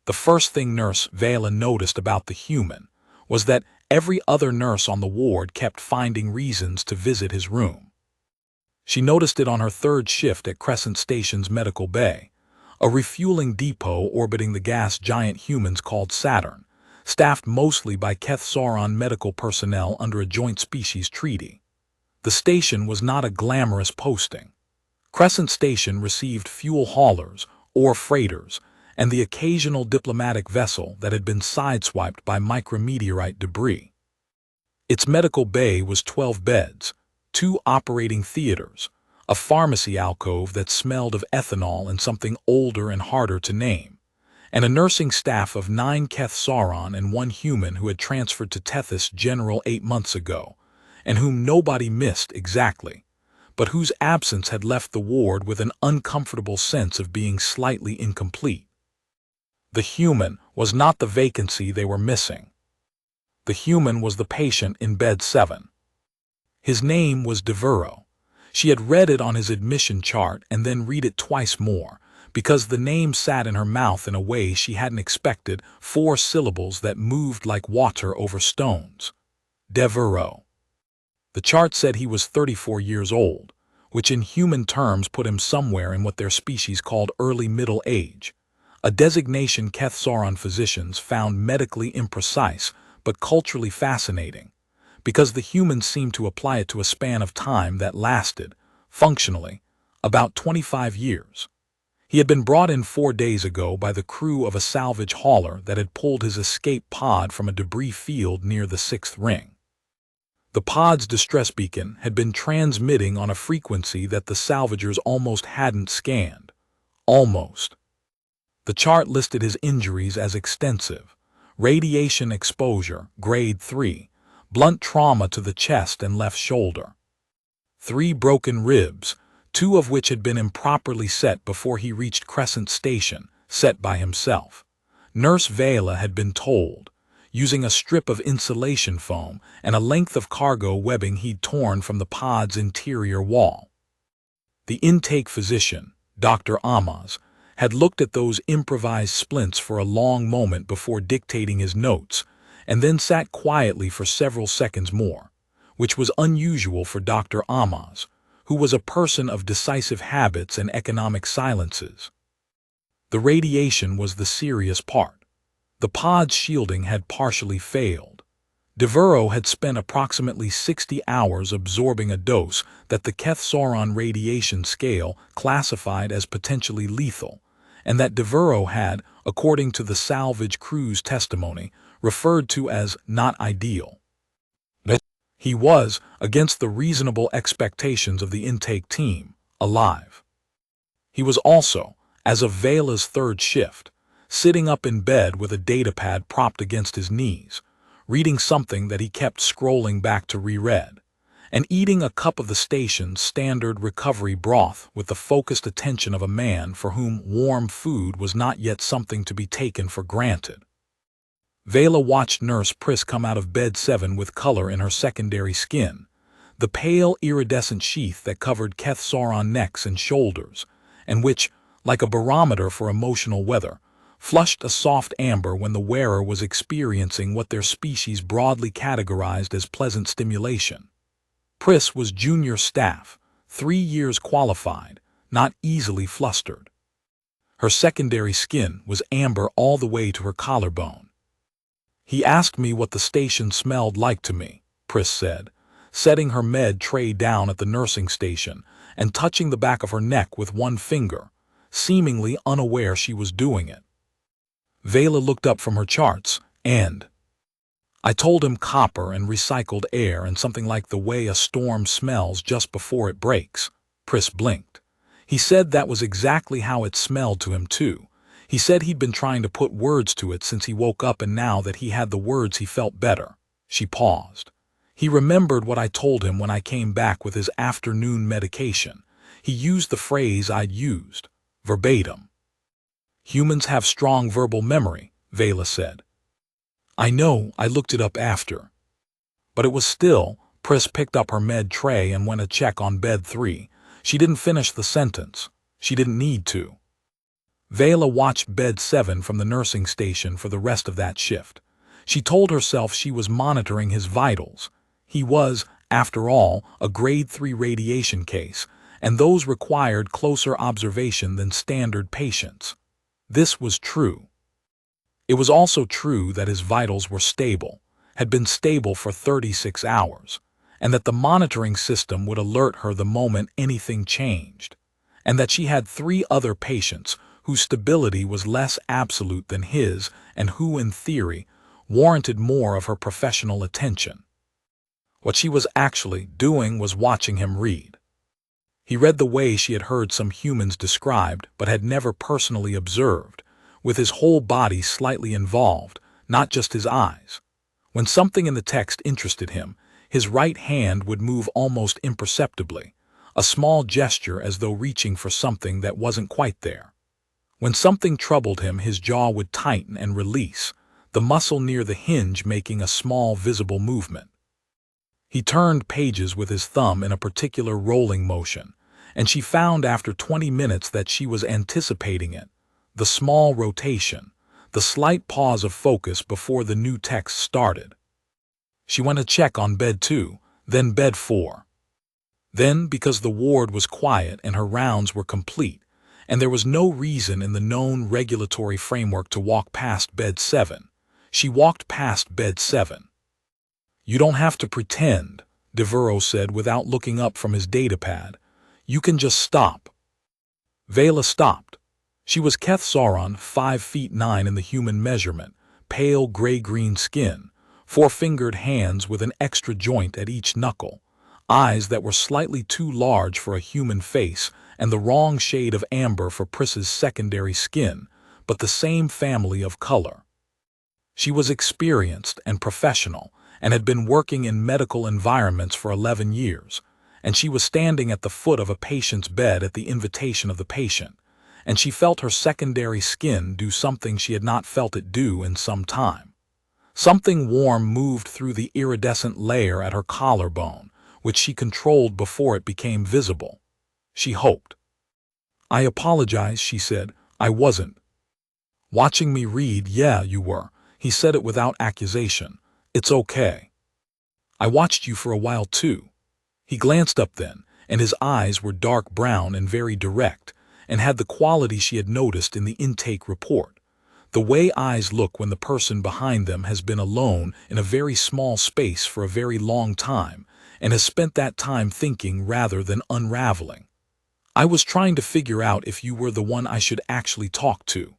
The first thing Nurse Vela noticed about the human was that every other nurse on the ward kept finding reasons to visit his room. She noticed it on her third shift at Crescent Station's medical bay, a refueling depot orbiting the gas giant humans called Saturn, staffed mostly by Keth Sauron medical personnel under a joint species treaty. The station was not a glamorous posting. Crescent Station received fuel haulers, or freighters, and the occasional diplomatic vessel that had been sideswiped by micrometeorite debris. Its medical bay was 12 beds, 2 operating theaters, a pharmacy alcove that smelled of ethanol and something older and harder to name, and a nursing staff of 9 Keth Sauron and 1 human who had transferred to Tethys General 8 months ago, and whom nobody missed exactly, but whose absence had left the ward with an uncomfortable sense of being slightly incomplete. The human was not the vacancy they were missing. The human was the patient in bed 7. His name was Devereaux. She had read it on his admission chart and then read it twice more, because the name sat in her mouth in a way she hadn't expected, 4 syllables that moved like water over stones. Devereaux. The chart said he was 34 years old, which in human terms put him somewhere in what their species called early middle age, a designation Keth Sauron physicians found medically imprecise but culturally fascinating, because the humans seemed to apply it to a span of time that lasted, functionally, about 25 years. He had been brought in 4 days ago by the crew of a salvage hauler that had pulled his escape pod from a debris field near the 6th ring. The pod's distress beacon had been transmitting on a frequency that the salvagers almost hadn't scanned. Almost. The chart listed his injuries as extensive: radiation exposure, grade 3, blunt trauma to the chest and left shoulder, 3 broken ribs, 2 of which had been improperly set before he reached Crescent Station, set by himself. Nurse Vela had been told, using a strip of insulation foam and a length of cargo webbing he'd torn from the pod's interior wall. The intake physician, Dr. Amaz, had looked at those improvised splints for a long moment before dictating his notes, and then sat quietly for several seconds more, which was unusual for Dr. Amaz, who was a person of decisive habits and economic silences. The radiation was the serious part. The pod's shielding had partially failed. Devereaux had spent approximately 60 hours absorbing a dose that the Keth Sauron radiation scale classified as potentially lethal, and that Devereaux had, according to the salvage crew's testimony, referred to as not ideal. He was, against the reasonable expectations of the intake team, alive. He was also, as of Vela's third shift, sitting up in bed with a datapad propped against his knees, reading something that he kept scrolling back to reread, and eating a cup of the station's standard recovery broth with the focused attention of a man for whom warm food was not yet something to be taken for granted. Vela watched Nurse Pris come out of bed 7 with color in her secondary skin, the pale iridescent sheath that covered Keth Sauron necks and shoulders, and which, like a barometer for emotional weather, flushed a soft amber when the wearer was experiencing what their species broadly categorized as pleasant stimulation. Pris was junior staff, 3 years qualified, not easily flustered. Her secondary skin was amber all the way to her collarbone. "He asked me what the station smelled like to me," Pris said, setting her med tray down at the nursing station and touching the back of her neck with one finger, seemingly unaware she was doing it. Vela looked up from her charts, and I told him copper and recycled air and something like the way a storm smells just before it breaks. Pris blinked. He said that was exactly how it smelled to him too. He said he'd been trying to put words to it since he woke up, and now that he had the words he felt better. She paused. He remembered what I told him when I came back with his afternoon medication. He used the phrase I'd used, verbatim. "Humans have strong verbal memory," Vela said. "I know, I looked it up after." But it was still. Pris picked up her med tray and went to check on bed 3. She didn't finish the sentence. She didn't need to. Vela watched bed 7 from the nursing station for the rest of that shift. She told herself she was monitoring his vitals. He was, after all, a grade 3 radiation case, and those required closer observation than standard patients. This was true. It was also true that his vitals were stable, had been stable for 36 hours, and that the monitoring system would alert her the moment anything changed, and that she had 3 other patients whose stability was less absolute than his and who, in theory, warranted more of her professional attention. What she was actually doing was watching him read. He read the way she had heard some humans described but had never personally observed, with his whole body slightly involved, not just his eyes. When something in the text interested him, his right hand would move almost imperceptibly, a small gesture as though reaching for something that wasn't quite there. When something troubled him, his jaw would tighten and release, the muscle near the hinge making a small visible movement. He turned pages with his thumb in a particular rolling motion, and she found after 20 minutes that she was anticipating it. The small rotation, the slight pause of focus before the new text started. She went to check on bed 2, then bed 4. Then, because the ward was quiet and her rounds were complete, and there was no reason in the known regulatory framework to walk past bed 7, she walked past bed 7. "You don't have to pretend," Devereaux said without looking up from his datapad. "You can just stop." Vela stopped. She was Keth Sauron, 5 feet 9 in the human measurement, pale gray-green skin, 4-fingered hands with an extra joint at each knuckle, eyes that were slightly too large for a human face and the wrong shade of amber for Pris's secondary skin, but the same family of color. She was experienced and professional, and had been working in medical environments for 11 years, and she was standing at the foot of a patient's bed at the invitation of the patient, and she felt her secondary skin do something she had not felt it do in some time. Something warm moved through the iridescent layer at her collarbone, which she controlled before it became visible. She hoped. "I apologize," she said. "I wasn't." "Watching me read, yeah, you were." He said it without accusation. "It's okay. I watched you for a while too." He glanced up then, and his eyes were dark brown and very direct, and had the quality she had noticed in the intake report. The way eyes look when the person behind them has been alone in a very small space for a very long time, and has spent that time thinking rather than unraveling. "I was trying to figure out if you were the one I should actually talk to."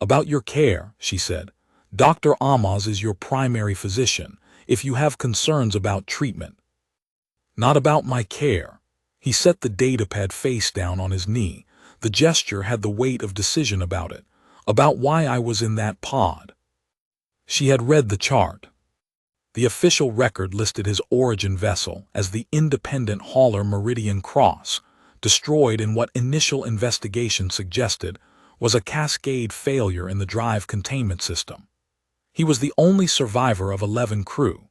"About your care," she said. "Dr. Ahmaz is your primary physician, if you have concerns about treatment." "Not about my care." He set the datapad face down on his knee. The gesture had the weight of decision about it. "About why I was in that pod." She had read the chart. The official record listed his origin vessel as the independent hauler Meridian Cross, destroyed in what initial investigation suggested was a cascade failure in the drive containment system. He was the only survivor of 11 crew.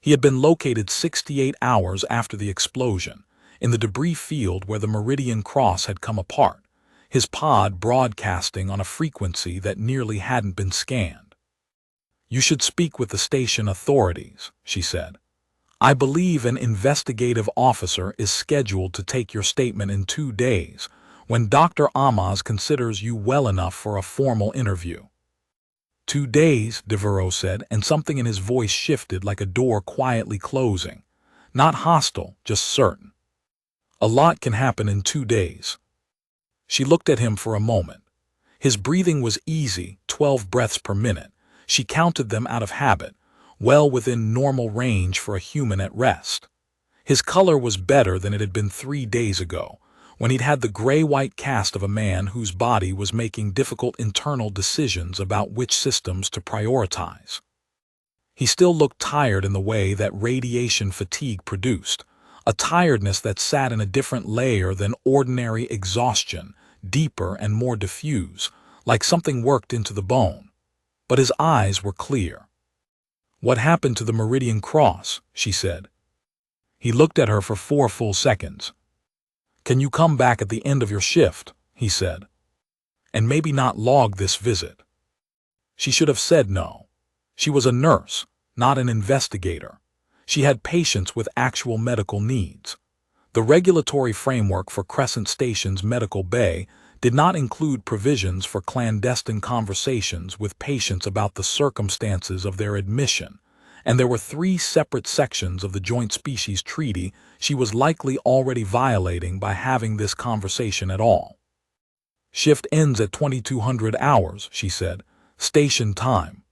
He had been located 68 hours after the explosion, in the debris field where the Meridian Cross had come apart, his pod broadcasting on a frequency that nearly hadn't been scanned. "You should speak with the station authorities," she said. "I believe an investigative officer is scheduled to take your statement in 2 days, when Dr. Ahmaz considers you well enough for a formal interview." 2 days, Devereaux said, and something in his voice shifted like a door quietly closing. Not hostile, just certain. "A lot can happen in 2 days." She looked at him for a moment. His breathing was easy, 12 breaths per minute. She counted them out of habit, well within normal range for a human at rest. His color was better than it had been 3 days ago, when he'd had the gray-white cast of a man whose body was making difficult internal decisions about which systems to prioritize. He still looked tired in the way that radiation fatigue produced, a tiredness that sat in a different layer than ordinary exhaustion, deeper and more diffuse, like something worked into the bone. But his eyes were clear. "What happened to the Meridian Cross?" she said. He looked at her for 4 full seconds. "Can you come back at the end of your shift?" he said. and maybe not log this visit. She should have said no. She was a nurse, not an investigator. She had patients with actual medical needs. The regulatory framework for Crescent Station's medical bay did not include provisions for clandestine conversations with patients about the circumstances of their admission, and there were 3 separate sections of the Joint Species Treaty she was likely already violating by having this conversation at all. "Shift ends at 2200 hours, she said. "Station time."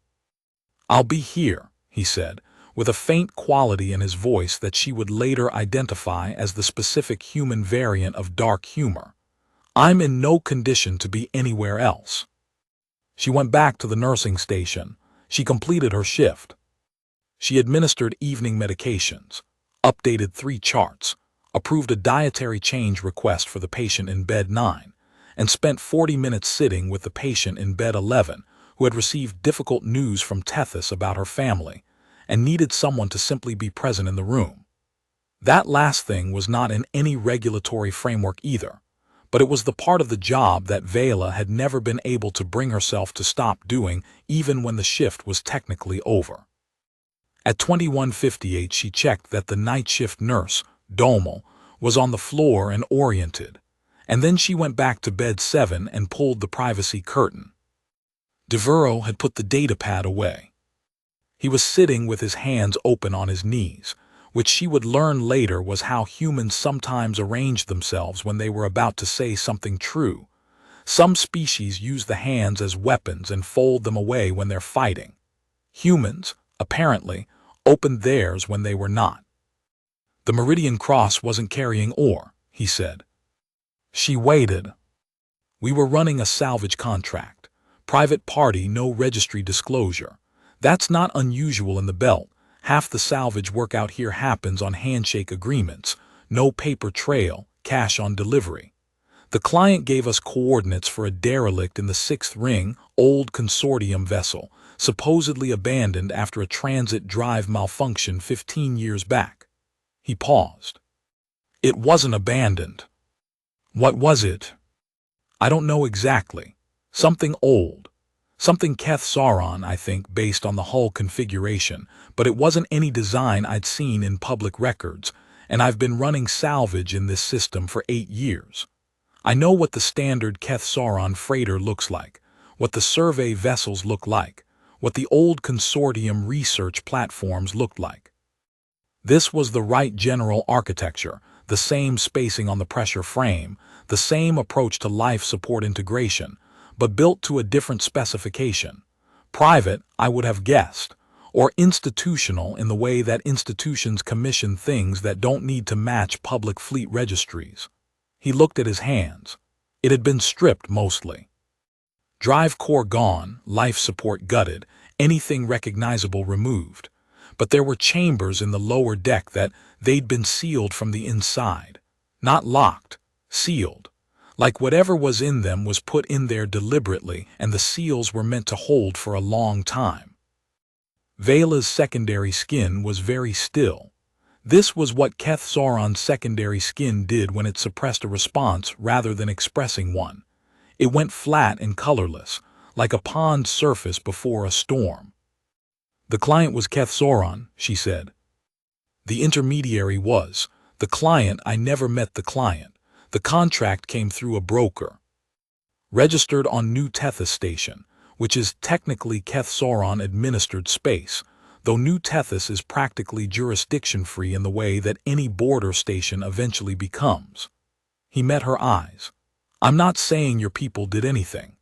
"I'll be here," he said, with a faint quality in his voice that she would later identify as the specific human variant of dark humor. "I'm in no condition to be anywhere else." She went back to the nursing station. She completed her shift. She administered evening medications, updated 3 charts, approved a dietary change request for the patient in bed 9, and spent 40 minutes sitting with the patient in bed 11 who had received difficult news from Tethys about her family and needed someone to simply be present in the room. That last thing was not in any regulatory framework either, but it was the part of the job that Vela had never been able to bring herself to stop doing even when the shift was technically over. At 21:58 she checked that the night shift nurse, Domel, was on the floor and oriented, and then she went back to bed 7 and pulled the privacy curtain. Devereaux had put the datapad away. He was sitting with his hands open on his knees, which she would learn later was how humans sometimes arranged themselves when they were about to say something true. Some species use the hands as weapons and fold them away when they're fighting. Humans, apparently, opened theirs when they were not. "The Meridian Cross wasn't carrying ore," he said. She waited. "We were running a salvage contract. Private party, no registry disclosure. That's not unusual in the belt. Half the salvage work out here happens on handshake agreements, no paper trail, cash on delivery. The client gave us coordinates for a derelict in the 6th ring, old consortium vessel, supposedly abandoned after a transit drive malfunction 15 years back." He paused. "It wasn't abandoned." "What was it?" "I don't know exactly. Something old. Something Keth Sauron, I think, based on the hull configuration, but it wasn't any design I'd seen in public records, and I've been running salvage in this system for 8 years. I know what the standard Keth Sauron freighter looks like, what the survey vessels look like, what the old consortium research platforms looked like. This was the right general architecture, the same spacing on the pressure frame, the same approach to life support integration, but built to a different specification. Private, I would have guessed, or institutional in the way that institutions commission things that don't need to match public fleet registries." He looked at his hands. It had been stripped mostly. Drive core gone, life support gutted, anything recognizable removed. But there were chambers in the lower deck that they'd been sealed from the inside. Not locked, sealed. Like whatever was in them was put in there deliberately, and the seals were meant to hold for a long time. Vela's secondary skin was very still. This was what Keth Sauron's secondary skin did when it suppressed a response rather than expressing one. It went flat and colorless, like a pond surface before a storm. "The client was Keth Sauron," she said. "The intermediary was. The client, I never met the client. The contract came through a broker. Registered on New Tethys Station, which is technically Keth Sauron-administered space, though New Tethys is practically jurisdiction-free in the way that any border station eventually becomes." He met her eyes. "I'm not saying your people did anything.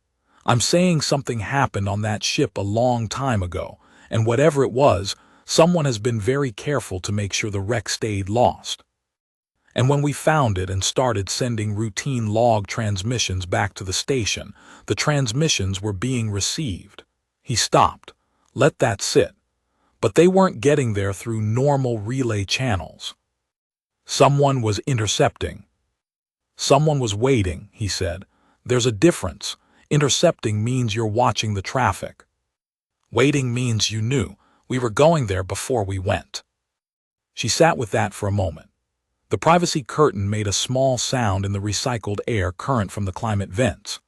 I'm saying something happened on that ship a long time ago, and whatever it was, someone has been very careful to make sure the wreck stayed lost. And when we found it and started sending routine log transmissions back to the station, the transmissions were being received." He stopped. "Let that sit. But they weren't getting there through normal relay channels. Someone was intercepting. Someone was waiting," he said. "There's a difference. Intercepting means you're watching the traffic. Waiting means you knew. We were going there before we went." She sat with that for a moment. The privacy curtain made a small sound in the recycled air current from the climate vents.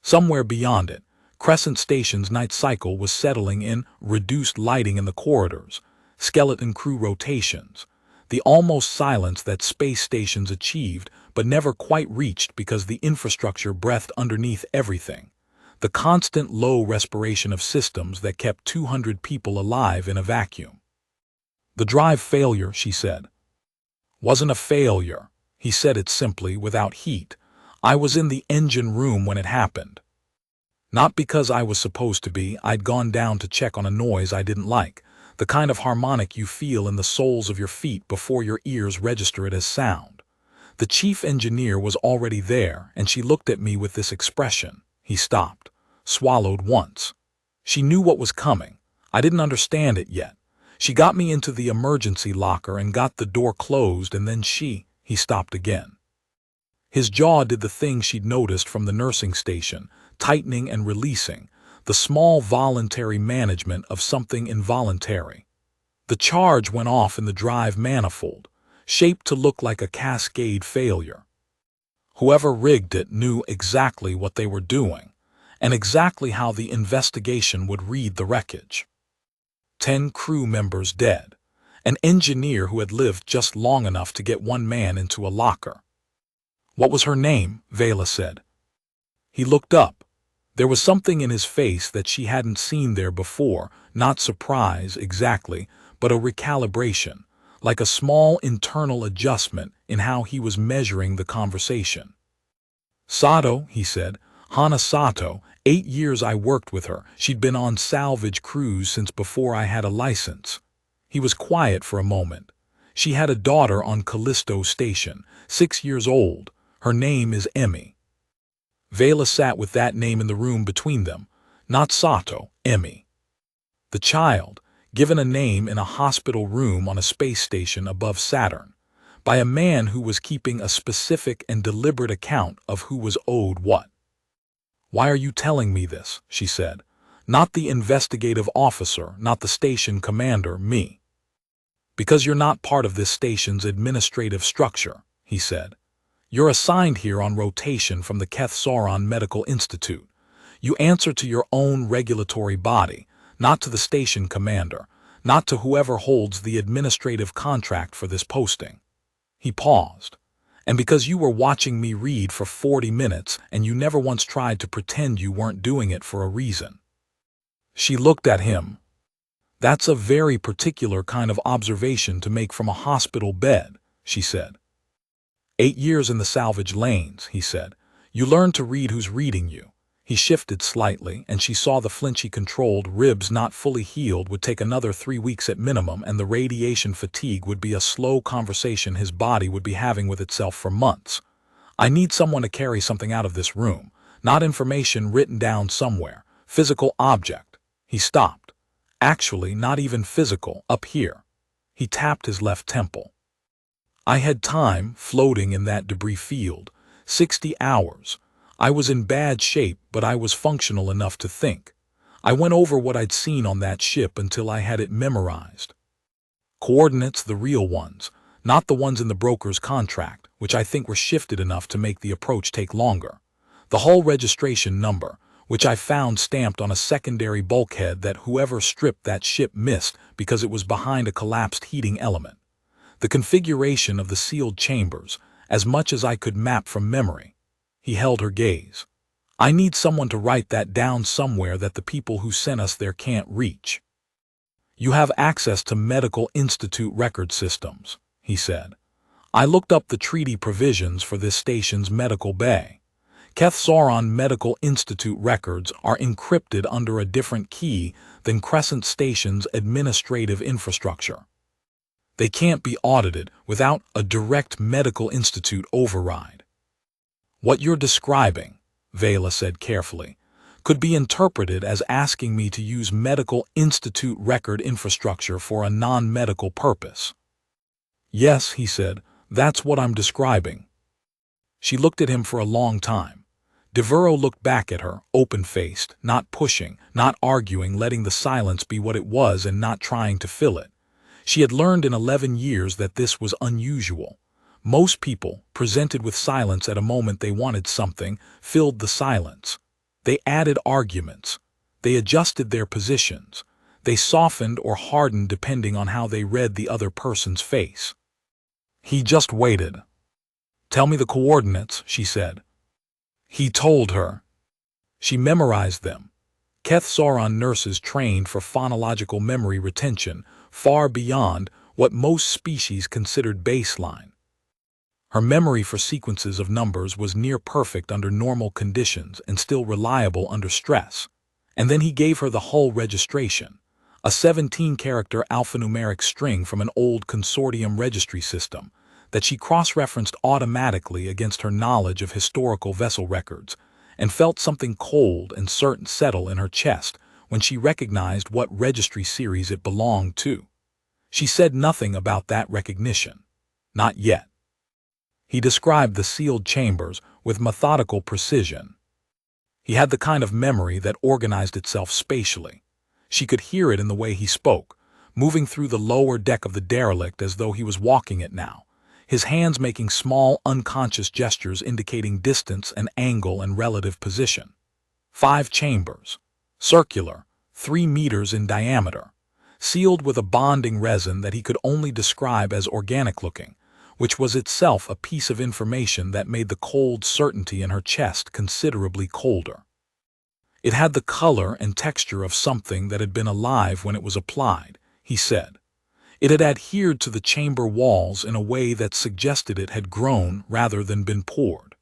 Somewhere beyond it, Crescent Station's night cycle was settling in reduced lighting in the corridors, skeleton crew rotations, the almost silence that space stations achieved but never quite reached because the infrastructure breathed underneath everything, the constant low respiration of systems that kept 200 people alive in a vacuum. The drive failure, she said. Wasn't a failure. He said it simply, without heat. I was in the engine room when it happened. Not because I was supposed to be. I'd gone down to check on a noise I didn't like, the kind of harmonic you feel in the soles of your feet before your ears register it as sound. The chief engineer was already there, and she looked at me with this expression. He stopped, swallowed once. She knew what was coming. I didn't understand it yet. She got me into the emergency locker and got the door closed, and then he stopped again. His jaw did the thing she'd noticed from the nursing station, tightening and releasing, the small voluntary management of something involuntary. The charge went off in the drive manifold, shaped to look like a cascade failure. Whoever rigged it knew exactly what they were doing, and exactly how the investigation would read the wreckage. 10 crew members dead, an engineer who had lived just long enough to get one man into a locker. What was her name? Vela said. He looked up. There was something in his face that she hadn't seen there before, not surprise exactly, but a recalibration, like a small internal adjustment in how he was measuring the conversation. Sato, he said. Hana Sato. 8 years I worked with her. She'd been on salvage crews since before I had a license. He was quiet for a moment. She had a daughter on Callisto Station, 6 years old. Her name is Emmy. Vela sat with that name in the room between them. Not Sato, Emmy. The child, given a name in a hospital room on a space station above Saturn, by a man who was keeping a specific and deliberate account of who was owed what. Why are you telling me this? She said. Not the investigative officer, not the station commander, me. Because you're not part of this station's administrative structure, he said. You're assigned here on rotation from the Keth-Sauron Medical Institute. You answer to your own regulatory body, not to the station commander, not to whoever holds the administrative contract for this posting. He paused. And because you were watching me read for 40 minutes and you never once tried to pretend you weren't doing it for a reason. She looked at him. That's a very particular kind of observation to make from a hospital bed, she said. 8 years in the salvage lanes, he said. You learn to read who's reading you. He shifted slightly, and she saw the flinchy-controlled ribs not fully healed would take another 3 weeks at minimum, and the radiation fatigue would be a slow conversation his body would be having with itself for months. I need someone to carry something out of this room, not information written down somewhere, physical object. He stopped. Actually, not even physical, up here. He tapped his left temple. I had time floating in that debris field, 60 hours. I was in bad shape, but I was functional enough to think. I went over what I'd seen on that ship until I had it memorized. Coordinates, the real ones, not the ones in the broker's contract, which I think were shifted enough to make the approach take longer. The hull registration number, which I found stamped on a secondary bulkhead that whoever stripped that ship missed because it was behind a collapsed heating element. The configuration of the sealed chambers, as much as I could map from memory. He held her gaze. I need someone to write that down somewhere that the people who sent us there can't reach. You have access to Medical Institute record systems, he said. I looked up the treaty provisions for this station's medical bay. Keth-Sauron Medical Institute records are encrypted under a different key than Crescent Station's administrative infrastructure. They can't be audited without a direct Medical Institute override. What you're describing, Vela said carefully, could be interpreted as asking me to use Medical Institute record infrastructure for a non-medical purpose. Yes, he said, that's what I'm describing. She looked at him for a long time. Devereaux looked back at her, open-faced, not pushing, not arguing, letting the silence be what it was and not trying to fill it. She had learned in 11 years that this was unusual. Most people, presented with silence at a moment they wanted something, filled the silence. They added arguments. They adjusted their positions. They softened or hardened depending on how they read the other person's face. He just waited. "Tell me the coordinates," she said. He told her. She memorized them. Keth-Sauron nurses trained for phonological memory retention far beyond what most species considered baseline. Her memory for sequences of numbers was near perfect under normal conditions and still reliable under stress. And then he gave her the hull registration, a 17-character alphanumeric string from an old consortium registry system that she cross-referenced automatically against her knowledge of historical vessel records, and felt something cold and certain settle in her chest when she recognized what registry series it belonged to. She said nothing about that recognition. Not yet. He described the sealed chambers with methodical precision. He had the kind of memory that organized itself spatially. She could hear it in the way he spoke, moving through the lower deck of the derelict as though he was walking it now, his hands making small, unconscious gestures indicating distance and angle and relative position. 5 chambers, circular, 3 meters in diameter, sealed with a bonding resin that he could only describe as organic-looking, which was itself a piece of information that made the cold certainty in her chest considerably colder. It had the color and texture of something that had been alive when it was applied, he said. It had adhered to the chamber walls in a way that suggested it had grown rather than been poured.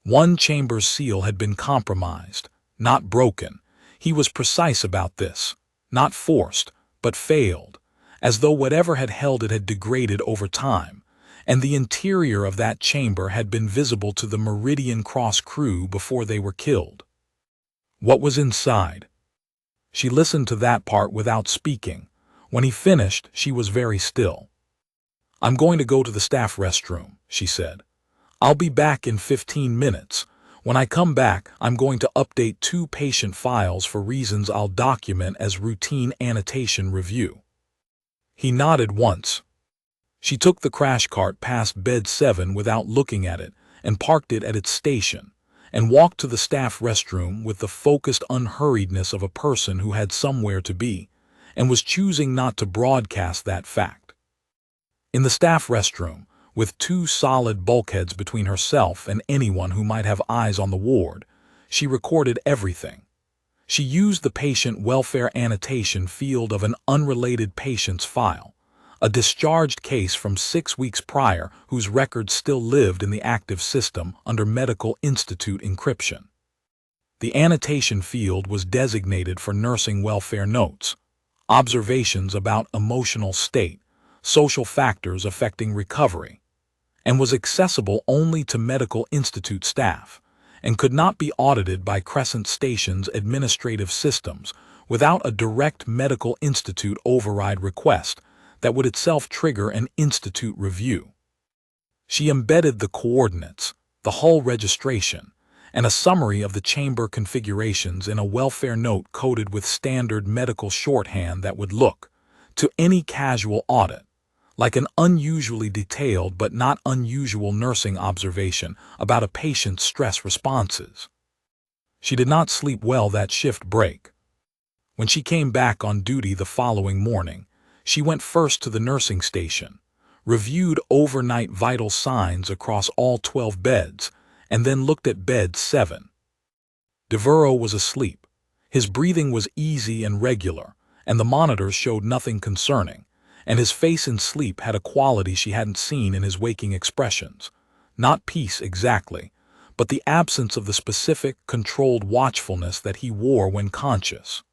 One chamber's seal had been compromised, not broken. He was precise about this, not forced, but failed, as though whatever had held it had degraded over time, and the interior of that chamber had been visible to the Meridian Cross crew before they were killed. What was inside? She listened to that part without speaking. When he finished, she was very still. "I'm going to go to the staff restroom," she said. "I'll be back in 15 minutes. When I come back, I'm going to update 2 patient files for reasons I'll document as routine annotation review." He nodded once. She took the crash cart past bed 7 without looking at it and parked it at its station, and walked to the staff restroom with the focused unhurriedness of a person who had somewhere to be, and was choosing not to broadcast that fact. In the staff restroom, with 2 solid bulkheads between herself and anyone who might have eyes on the ward, she recorded everything. She used the patient welfare annotation field of an unrelated patient's file, a discharged case from 6 weeks prior whose records still lived in the active system under Medical Institute encryption. The annotation field was designated for nursing welfare notes, observations about emotional state, social factors affecting recovery, and was accessible only to Medical Institute staff, and could not be audited by Crescent Station's administrative systems without a direct Medical Institute override request that would itself trigger an institute review. She embedded the coordinates, the hull registration, and a summary of the chamber configurations in a welfare note coded with standard medical shorthand that would look, to any casual audit, like an unusually detailed but not unusual nursing observation about a patient's stress responses. She did not sleep well that shift break. When she came back on duty the following morning, she went first to the nursing station, reviewed overnight vital signs across all 12 beds, and then looked at bed 7. Devereaux was asleep. His breathing was easy and regular, and the monitors showed nothing concerning, and his face in sleep had a quality she hadn't seen in his waking expressions. Not peace exactly, but the absence of the specific, controlled watchfulness that he wore when conscious.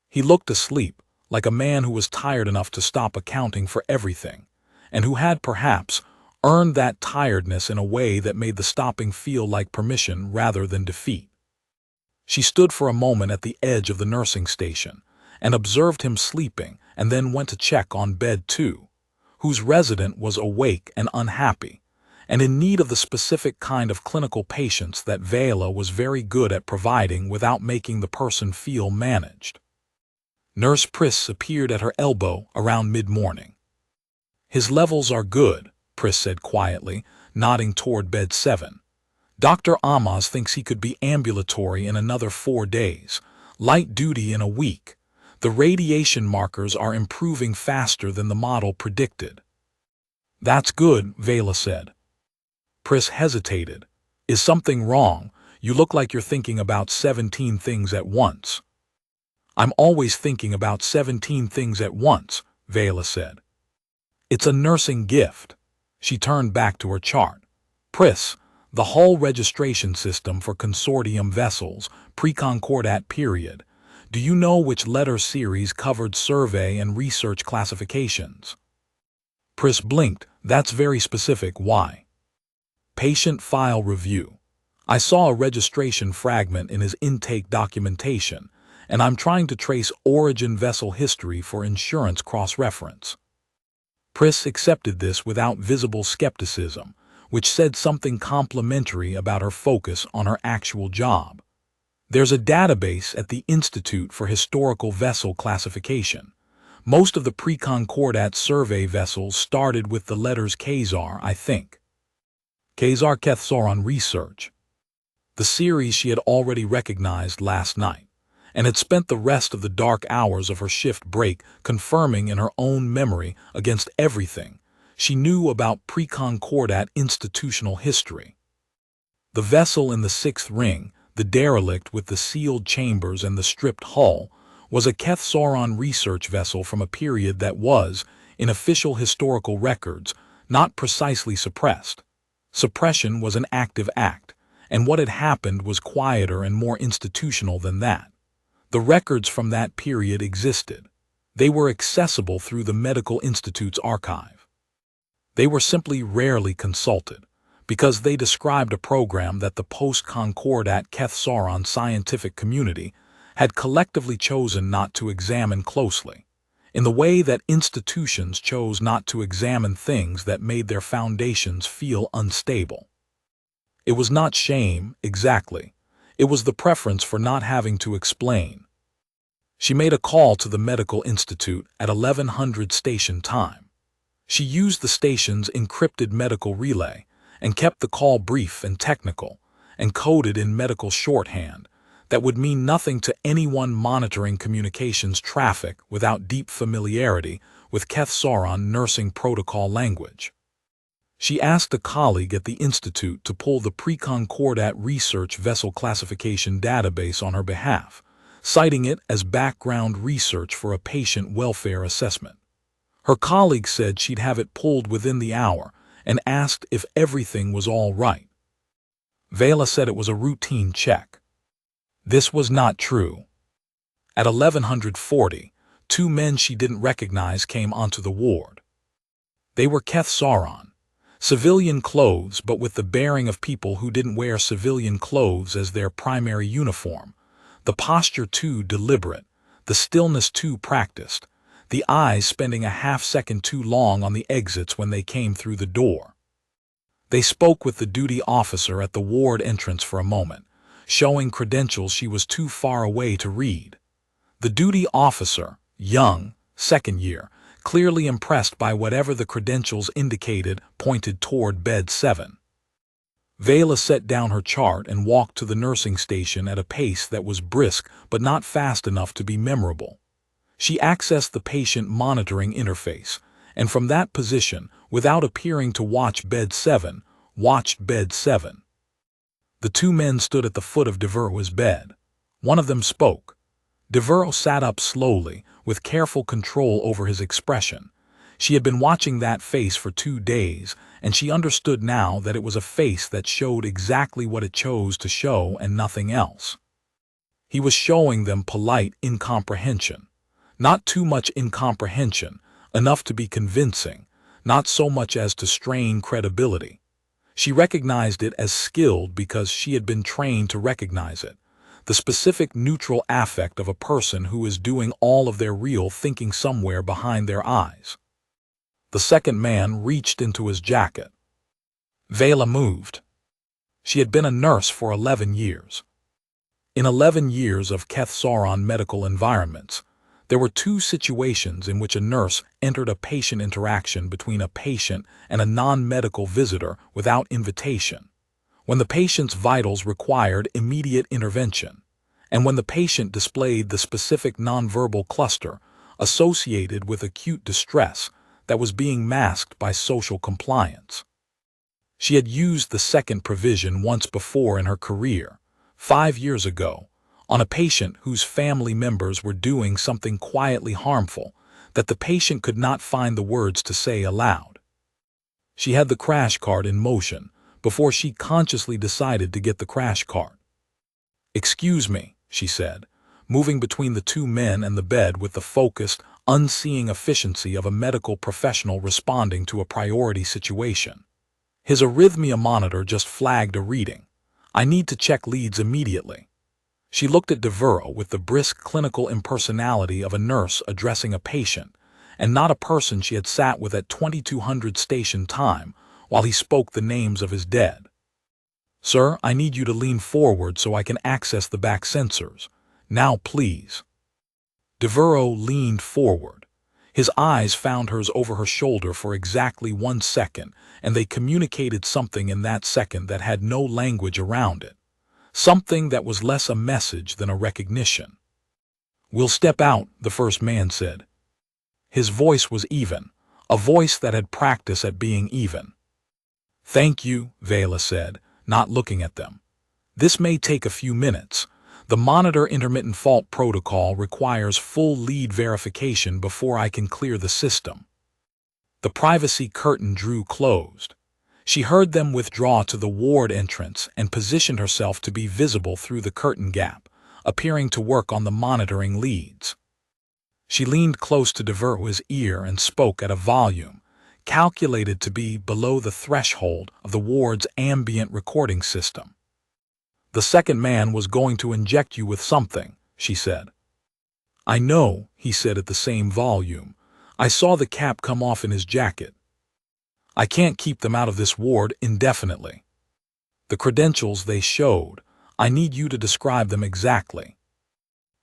He looked asleep, like a man who was tired enough to stop accounting for everything, and who had perhaps earned that tiredness in a way that made the stopping feel like permission rather than defeat. She stood for a moment at the edge of the nursing station and observed him sleeping, and then went to check on bed 2, whose resident was awake and unhappy, and in need of the specific kind of clinical patience that Vela was very good at providing without making the person feel managed. Nurse Priss appeared at her elbow around mid-morning. "His levels are good," Priss said quietly, nodding toward bed 7. Dr. Amos thinks he could be ambulatory in another 4 days, light duty in a week. The radiation markers are improving faster than the model predicted. That's good, Vela said. Pris hesitated. Is something wrong? You look like you're thinking about 17 things at once. I'm always thinking about 17 things at once, Vela said. It's a nursing gift. She turned back to her chart. Pris, the hull registration system for consortium vessels, pre-Concordat period. Do you know which letter series covered survey and research classifications? Pris blinked. That's very specific. Why? Patient file review. I saw a registration fragment in his intake documentation, and I'm trying to trace origin vessel history for insurance cross-reference. Pris accepted this without visible skepticism, which said something complimentary about her focus on her actual job. There's a database at the Institute for Historical Vessel Classification. Most of the pre-Concordat survey vessels started with the letters Khazar, I think. Khazar Kethsoron Research. The series she had already recognized last night, and had spent the rest of the dark hours of her shift break confirming in her own memory against everything she knew about pre-Concordat institutional history. The vessel in the sixth ring, the derelict with the sealed chambers and the stripped hull, was a Kethsoron research vessel from a period that was, in official historical records, not precisely suppressed. Suppression was an active act, and what had happened was quieter and more institutional than that. The records from that period existed. They were accessible through the Medical Institute's archive. They were simply rarely consulted, because they described a program that the post-Concordat Kethsoron scientific community had collectively chosen not to examine closely, in the way that institutions chose not to examine things that made their foundations feel unstable. It was not shame, exactly. It was the preference for not having to explain. She made a call to the Medical Institute at 1100 station time. She used the station's encrypted medical relay and kept the call brief and technical, and coded in medical shorthand that would mean nothing to anyone monitoring communications traffic without deep familiarity with Kethsoron nursing protocol language. She asked a colleague at the Institute to pull the pre-Concordat research vessel classification database on her behalf, citing it as background research for a patient welfare assessment. Her colleague said she'd have it pulled within the hour and asked if everything was all right. Vela said it was a routine check. This was not true. At 1140, 2 men she didn't recognize came onto the ward. They were Kethsoron, civilian clothes but with the bearing of people who didn't wear civilian clothes as their primary uniform, the posture too deliberate, the stillness too practiced, the eyes spending a half-second too long on the exits when they came through the door. They spoke with the duty officer at the ward entrance for a moment, showing credentials she was too far away to read. The duty officer, young, second year, clearly impressed by whatever the credentials indicated, pointed toward bed 7. Vela set down her chart and walked to the nursing station at a pace that was brisk but not fast enough to be memorable. She accessed the patient monitoring interface, and from that position, without appearing to watch bed 7, watched bed 7. The 2 men stood at the foot of Devereux's bed. One of them spoke. Devereux sat up slowly, with careful control over his expression. She had been watching that face for 2 days, and she understood now that it was a face that showed exactly what it chose to show and nothing else. He was showing them polite incomprehension. Not too much incomprehension, enough to be convincing, not so much as to strain credibility. She recognized it as skilled because she had been trained to recognize it, the specific neutral affect of a person who is doing all of their real thinking somewhere behind their eyes. The second man reached into his jacket. Vela moved. She had been a nurse for 11 years. In 11 years of Kethsoron medical environments, there were 2 situations in which a nurse entered a patient interaction between a patient and a non-medical visitor without invitation. when the patient's vitals required immediate intervention, and when the patient displayed the specific nonverbal cluster associated with acute distress that was being masked by social compliance. She had used the second provision once before in her career, 5 years ago, on a patient whose family members were doing something quietly harmful that the patient could not find the words to say aloud. She had the crash cart in motion before she consciously decided to get the crash cart. "Excuse me," she said, moving between the two men and the bed with the focused, unseeing efficiency of a medical professional responding to a priority situation. His arrhythmia monitor just flagged a reading. "I need to check leads immediately." She looked at Devereaux with the brisk clinical impersonality of a nurse addressing a patient, and not a person she had sat with at 2200 station time while he spoke the names of his dead. "Sir, I need you to lean forward so I can access the back sensors. Now, please." Devereaux leaned forward. His eyes found hers over her shoulder for exactly 1 second, and they communicated something in that second that had no language around it. Something that was less a message than a recognition. "We'll step out," the first man said. His voice was even, a voice that had practice at being even. "Thank you," Vela said, not looking at them. "This may take a few minutes. The monitor intermittent fault protocol requires full lead verification before I can clear the system." The privacy curtain drew closed. She heard them withdraw to the ward entrance and positioned herself to be visible through the curtain gap, appearing to work on the monitoring leads. She leaned close to Devereaux's ear and spoke at a volume calculated to be below the threshold of the ward's ambient recording system. "The second man was going to inject you with something," she said. "I know," he said at the same volume. "I saw the cap come off in his jacket. I can't keep them out of this ward indefinitely. The credentials they showed, I need you to describe them exactly."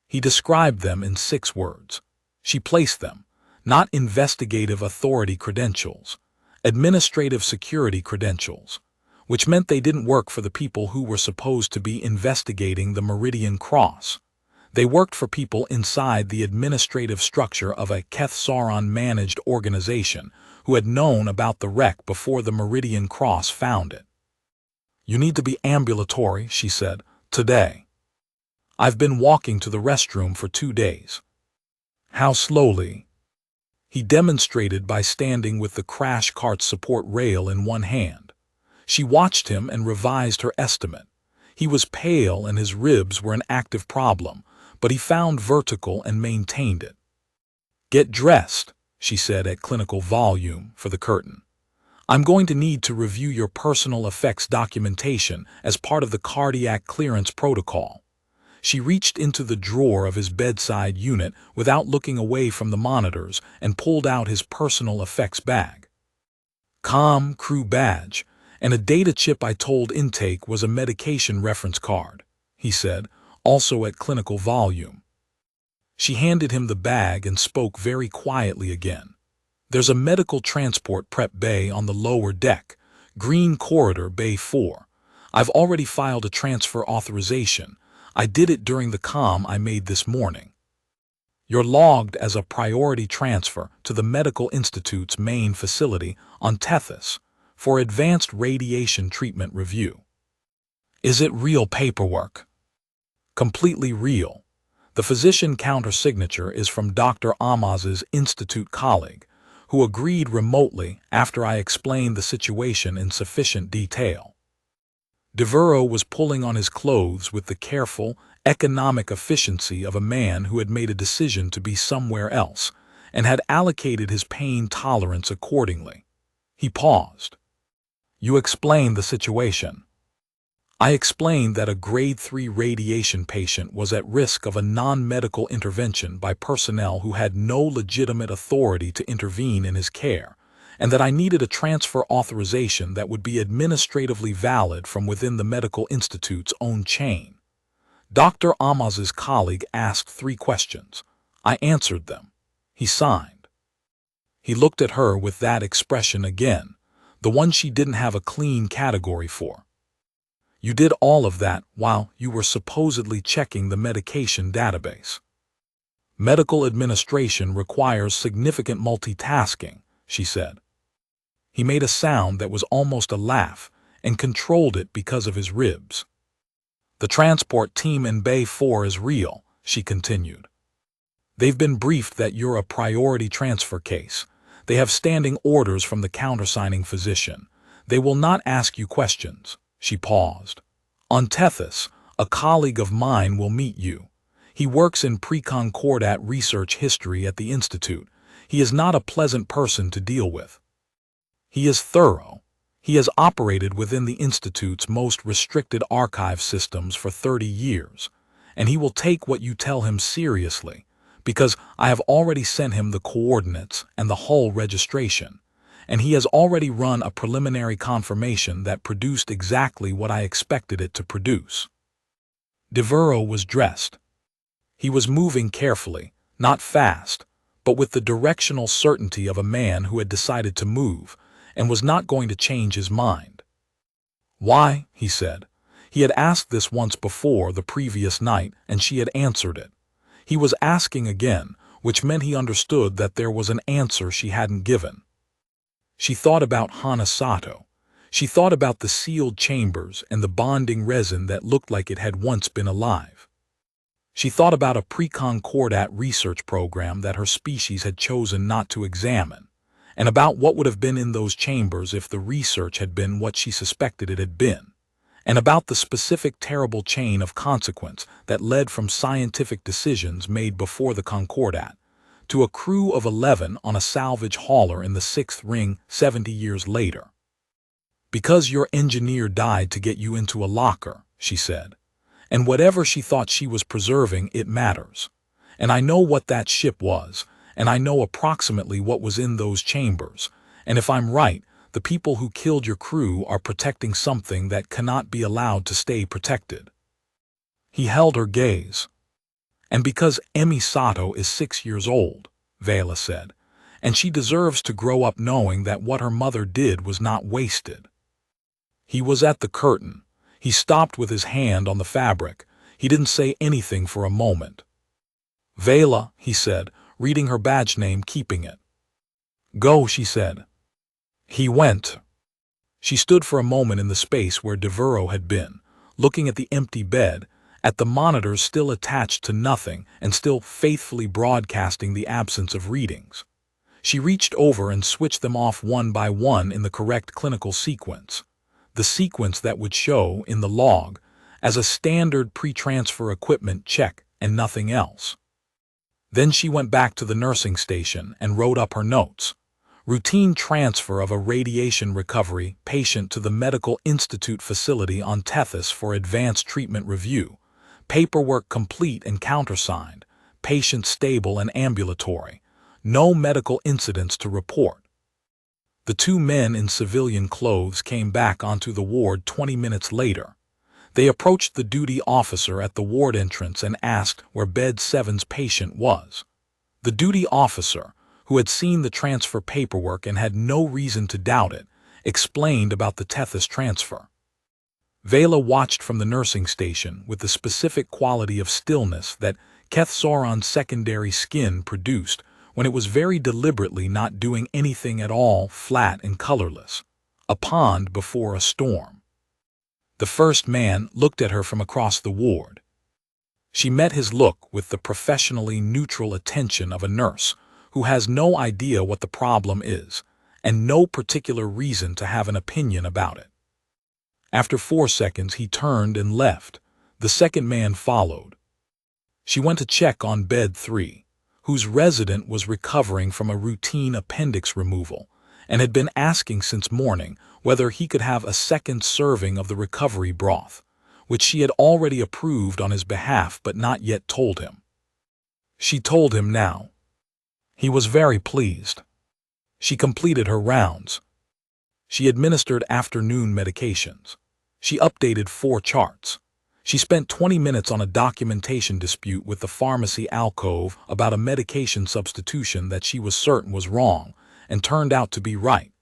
He described them in 6 words. She placed them, not investigative authority credentials, administrative security credentials, which meant they didn't work for the people who were supposed to be investigating the Meridian Cross. They worked for people inside the administrative structure of a Keth Sauron-managed organization who had known about the wreck before the Meridian Cross found it. "You need to be ambulatory," she said, "today. I've been walking to the restroom for 2 days." "How slowly?" He demonstrated by standing with the crash cart support rail in one hand. She watched him and revised her estimate. He was pale and his ribs were an active problem, but he found vertical and maintained it. "Get dressed," she said at clinical volume for the curtain. "I'm going to need to review your personal effects documentation as part of the cardiac clearance protocol." She reached into the drawer of his bedside unit without looking away from the monitors and pulled out his personal effects bag. "Com crew badge, and a data chip. I told intake was a medication reference card," he said, also at clinical volume. She handed him the bag and spoke very quietly again. "There's a medical transport prep bay on the lower deck, Green Corridor Bay 4. I've already filed a transfer authorization. I did it during the comm I made this morning. You're logged as a priority transfer to the Medical Institute's main facility on Tethys for advanced radiation treatment review." "Is it real paperwork?" "Completely real. The physician counter-signature is from Dr. Amaz's Institute colleague, who agreed remotely after I explained the situation in sufficient detail." Devereaux was pulling on his clothes with the careful, economic efficiency of a man who had made a decision to be somewhere else and had allocated his pain tolerance accordingly. He paused. "You explained the situation." "I explained that a grade 3 radiation patient was at risk of a non-medical intervention by personnel who had no legitimate authority to intervene in his care, and that I needed a transfer authorization that would be administratively valid from within the Medical Institute's own chain." Dr. Amaz's colleague asked 3 questions. I answered them. He signed. He looked at her with that expression again, the one she didn't have a clean category for. You did all of that while you were supposedly checking the medication database. Medical administration requires significant multitasking, she said. He made a sound that was almost a laugh and controlled it because of his ribs. The transport team in Bay 4 is real, she continued. They've been briefed that you're a priority transfer case. They have standing orders from the countersigning physician. They will not ask you questions. She paused. On Tethys, a colleague of mine will meet you. He works in pre-concordat research history at the Institute. He is not a pleasant person to deal with. He is thorough. He has operated within the Institute's most restricted archive systems for 30 years, and he will take what you tell him seriously, because I have already sent him the coordinates and the hull registration, and he has already run a preliminary confirmation that produced exactly what I expected it to produce. Devereaux was dressed. He was moving carefully, not fast, but with the directional certainty of a man who had decided to move and was not going to change his mind. Why, he said. He had asked this once before the previous night, and she had answered it. He was asking again, which meant he understood that there was an answer she hadn't given. She thought about Hanasato. She thought about the sealed chambers and the bonding resin that looked like it had once been alive. She thought about a pre-concordat research program that her species had chosen not to examine, and about what would have been in those chambers if the research had been what she suspected it had been, and about the specific terrible chain of consequence that led from scientific decisions made before the concordat to a crew of 11 on a salvage hauler in the 6th ring 70 years later. Because your engineer died to get you into a locker, she said, and whatever she thought she was preserving, it matters. And I know what that ship was, and I know approximately what was in those chambers, and if I'm right, the people who killed your crew are protecting something that cannot be allowed to stay protected. He held her gaze. And because Emi Sato is 6 years old, Vela said, and she deserves to grow up knowing that what her mother did was not wasted. He was at the curtain. He stopped with his hand on the fabric. He didn't say anything for a moment. Vela, he said, reading her badge name, keeping it. Go, she said. He went. She stood for a moment in the space where Devereaux had been, looking at the empty bed, at the monitors still attached to nothing and still faithfully broadcasting the absence of readings. She reached over and switched them off one by one in the correct clinical sequence, the sequence that would show in the log as a standard pre-transfer equipment check and nothing else. Then she went back to the nursing station and wrote up her notes. Routine transfer of a radiation recovery patient to the Medical Institute facility on Tethys for advanced treatment review. Paperwork complete and countersigned. Patient stable and ambulatory. No medical incidents to report. The 2 men in civilian clothes came back onto the ward 20 minutes later. They approached the duty officer at the ward entrance and asked where bed 7's patient was. The duty officer, who had seen the transfer paperwork and had no reason to doubt it, explained about the Tethys transfer. Vela watched from the nursing station with the specific quality of stillness that Kethsoron's secondary skin produced when it was very deliberately not doing anything at all, flat and colorless, a pond before a storm. The first man looked at her from across the ward. She met his look with the professionally neutral attention of a nurse who has no idea what the problem is and no particular reason to have an opinion about it. After 4 seconds, he turned and left. The second man followed. She went to check on bed 3, whose resident was recovering from a routine appendix removal and had been asking since morning whether he could have a second serving of the recovery broth, which she had already approved on his behalf but not yet told him. She told him now. He was very pleased. She completed her rounds. She administered afternoon medications. She updated 4 charts. She spent 20 minutes on a documentation dispute with the pharmacy alcove about a medication substitution that she was certain was wrong and turned out to be right,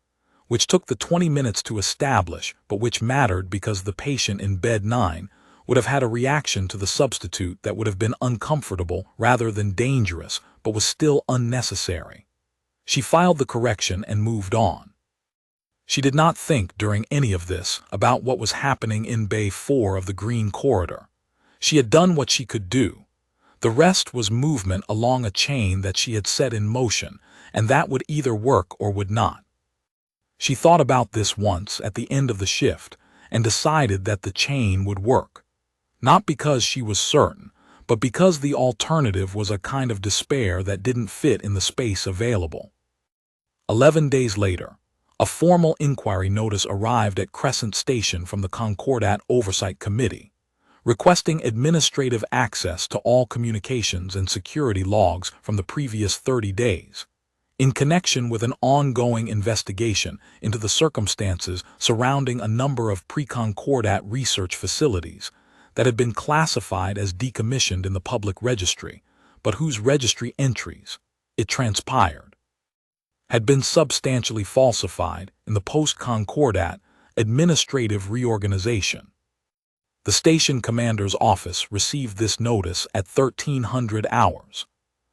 which took the 20 minutes to establish, but which mattered because the patient in bed 9 would have had a reaction to the substitute that would have been uncomfortable rather than dangerous, but was still unnecessary. She filed the correction and moved on. She did not think during any of this about what was happening in Bay 4 of the Green Corridor. She had done what she could do. The rest was movement along a chain that she had set in motion, and that would either work or would not. She thought about this once at the end of the shift and decided that the chain would work. Not because she was certain, but because the alternative was a kind of despair that didn't fit in the space available. 11 days later, a formal inquiry notice arrived at Crescent Station from the Concordat Oversight Committee, requesting administrative access to all communications and security logs from the previous 30 days, in connection with an ongoing investigation into the circumstances surrounding a number of pre-Concordat research facilities that had been classified as decommissioned in the public registry, but whose registry entries, it transpired, had been substantially falsified in the post-Concordat administrative reorganization. The station commander's office received this notice at 1300 hours.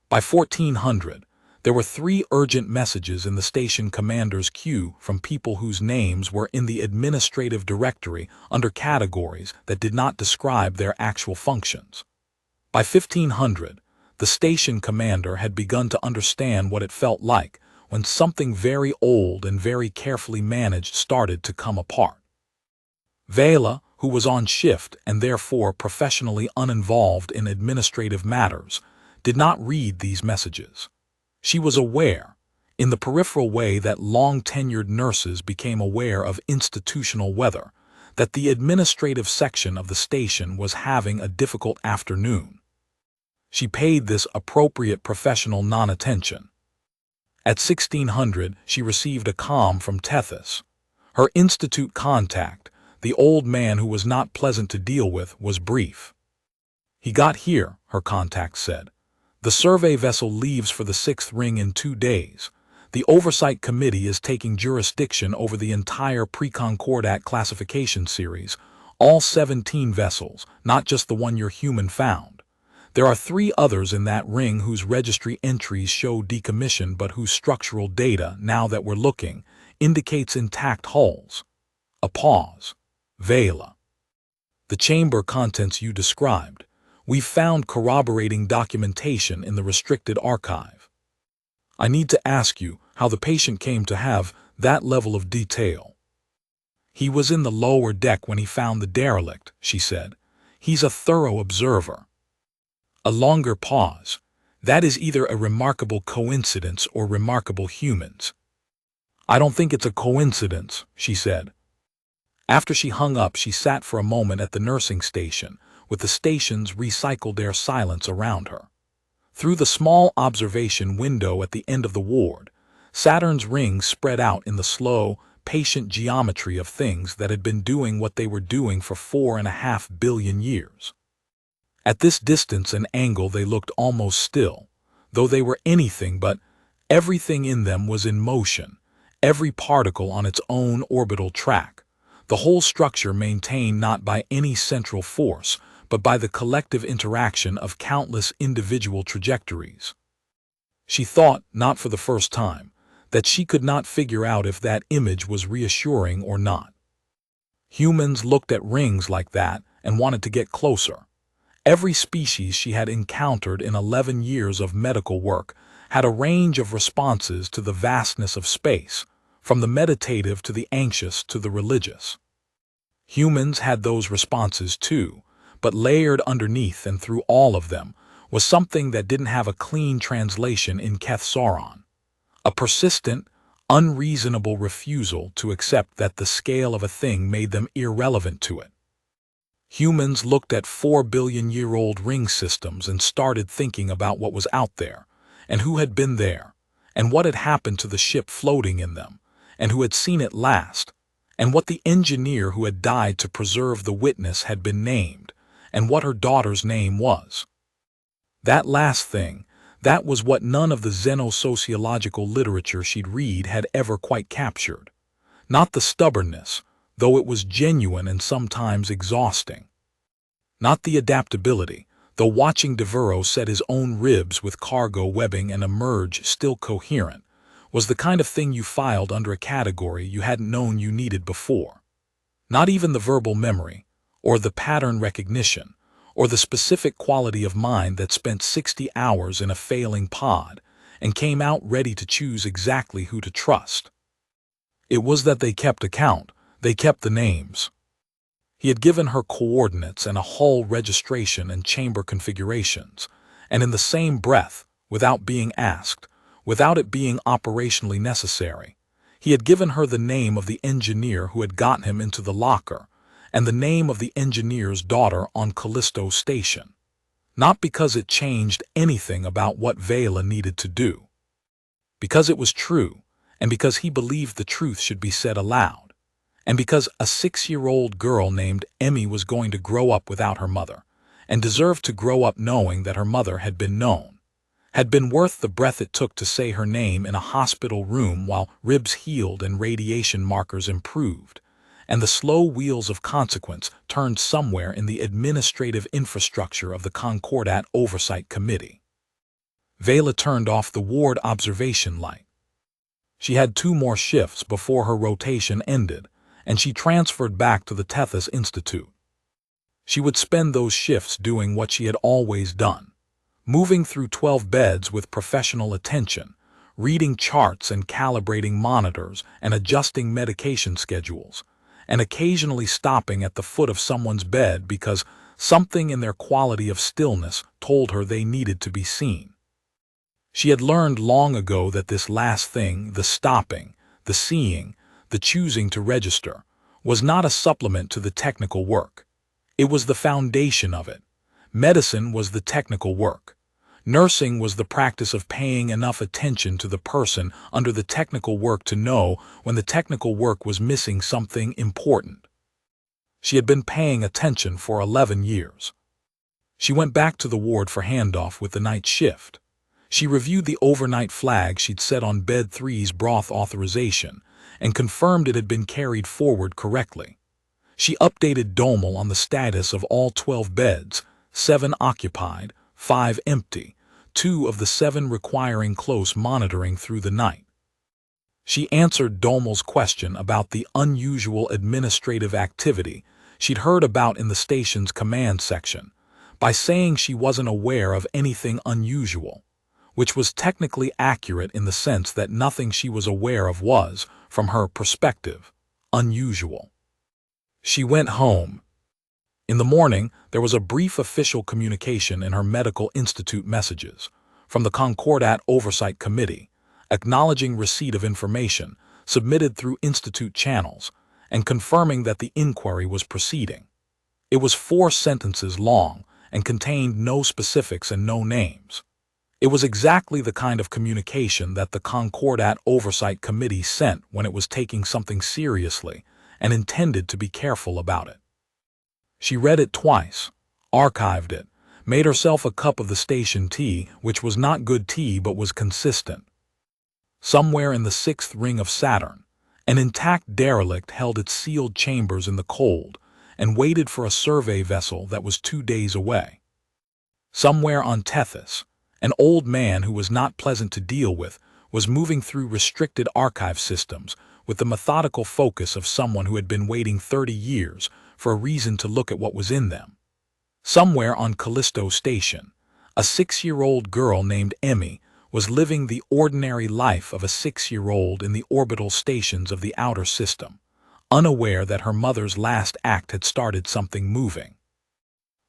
By 1400, there were 3 urgent messages in the station commander's queue from people whose names were in the administrative directory under categories that did not describe their actual functions. By 1500, the station commander had begun to understand what it felt like when something very old and very carefully managed started to come apart. Vela, who was on shift and therefore professionally uninvolved in administrative matters, did not read these messages. She was aware, in the peripheral way that long-tenured nurses became aware of institutional weather, that the administrative section of the station was having a difficult afternoon. She paid this appropriate professional non-attention. At 1600, she received a comm from Tethys. Her institute contact, the old man who was not pleasant to deal with, was brief. "He got here," her contact said. "The survey vessel leaves for the 6th ring in 2 days. The Oversight Committee is taking jurisdiction over the entire pre-Concordat classification series, all 17 vessels, not just the one your human found. There are 3 others in that ring whose registry entries show decommission but whose structural data, now that we're looking, indicates intact hulls." A pause. "Vela. The chamber contents you described. We found corroborating documentation in the restricted archive. I need to ask you how the patient came to have that level of detail." "He was in the lower deck when he found the derelict," she said. "He's a thorough observer." A longer pause. "That is either a remarkable coincidence or remarkable humans." "I don't think it's a coincidence," she said. After she hung up, she sat for a moment at the nursing station, with the station's recycled air silence around her. Through the small observation window at the end of the ward, Saturn's rings spread out in the slow, patient geometry of things that had been doing what they were doing for 4.5 billion years. At this distance and angle they looked almost still, though they were anything but. Everything in them was in motion, every particle on its own orbital track, the whole structure maintained not by any central force, but by the collective interaction of countless individual trajectories. She thought, not for the first time, that she could not figure out if that image was reassuring or not. Humans looked at rings like that and wanted to get closer. Every species she had encountered in 11 years of medical work had a range of responses to the vastness of space, from the meditative to the anxious to the religious. Humans had those responses too, but layered underneath and through all of them was something that didn't have a clean translation in Kethsaron, a persistent, unreasonable refusal to accept that the scale of a thing made them irrelevant to it. Humans looked at 4-billion-year-old ring systems and started thinking about what was out there, and who had been there, and what had happened to the ship floating in them, and who had seen it last, and what the engineer who had died to preserve the witness had been named, and what her daughter's name was. That last thing, that was what none of the xenosociological literature she'd read had ever quite captured. Not the stubbornness, though it was genuine and sometimes exhausting. Not the adaptability, though watching Devereaux set his own ribs with cargo webbing and emerge still coherent, was the kind of thing you filed under a category you hadn't known you needed before. Not even the verbal memory, or the pattern recognition, or the specific quality of mind that spent 60 hours in a failing pod and came out ready to choose exactly who to trust. It was that they kept account, they kept the names. He had given her coordinates and a hull registration and chamber configurations, and in the same breath, without being asked, without it being operationally necessary, he had given her the name of the engineer who had gotten him into the locker, and the name of the engineer's daughter on Callisto Station. Not because it changed anything about what Vela needed to do. Because it was true, and because he believed the truth should be said aloud, and because a 6-year-old girl named Emmy was going to grow up without her mother, and deserved to grow up knowing that her mother had been known, had been worth the breath it took to say her name in a hospital room while ribs healed and radiation markers improved, and the slow wheels of consequence turned somewhere in the administrative infrastructure of the Concordat Oversight Committee. Vela turned off the ward observation light. She had 2 more shifts before her rotation ended, and she transferred back to the Tethys Institute. She would spend those shifts doing what she had always done, moving through 12 beds with professional attention, reading charts and calibrating monitors and adjusting medication schedules, and occasionally stopping at the foot of someone's bed because something in their quality of stillness told her they needed to be seen. She had learned long ago that this last thing, the stopping, the seeing, the choosing to register, was not a supplement to the technical work. It was the foundation of it. Medicine was the technical work. Nursing was the practice of paying enough attention to the person under the technical work to know when the technical work was missing something important. She had been paying attention for 11 years. She went back to the ward for handoff with the night shift. She reviewed the overnight flag she'd set on Bed 3's broth authorization and confirmed it had been carried forward correctly. She updated Domel on the status of all 12 beds, 7 occupied, 5 empty, 2 of the 7 requiring close monitoring through the night. She answered Domel's question about the unusual administrative activity she'd heard about in the station's command section by saying she wasn't aware of anything unusual, which was technically accurate in the sense that nothing she was aware of was, from her perspective, unusual. She went home. In the morning, there was a brief official communication in her medical institute messages from the Concordat Oversight Committee, acknowledging receipt of information submitted through institute channels and confirming that the inquiry was proceeding. It was 4 sentences long and contained no specifics and no names. It was exactly the kind of communication that the Concordat Oversight Committee sent when it was taking something seriously and intended to be careful about it. She read it twice, archived it, made herself a cup of the station tea, which was not good tea but was consistent. Somewhere in the 6th ring of Saturn, an intact derelict held its sealed chambers in the cold and waited for a survey vessel that was 2 days away. Somewhere on Tethys, an old man who was not pleasant to deal with was moving through restricted archive systems with the methodical focus of someone who had been waiting 30 years for a reason to look at what was in them. Somewhere on Callisto Station, a 6-year-old girl named Emmy was living the ordinary life of a 6-year-old in the orbital stations of the outer system, unaware that her mother's last act had started something moving.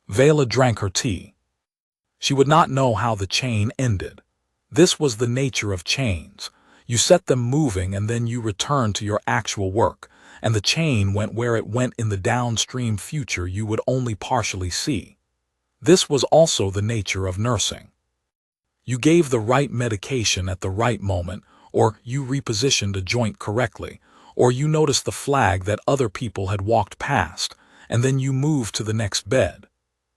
Vela drank her tea. She would not know how the chain ended. This was the nature of chains. You set them moving and then you return to your actual work, and the chain went where it went in the downstream future you would only partially see. This was also the nature of nursing. You gave the right medication at the right moment, or you repositioned a joint correctly, or you noticed the flag that other people had walked past, and then you moved to the next bed.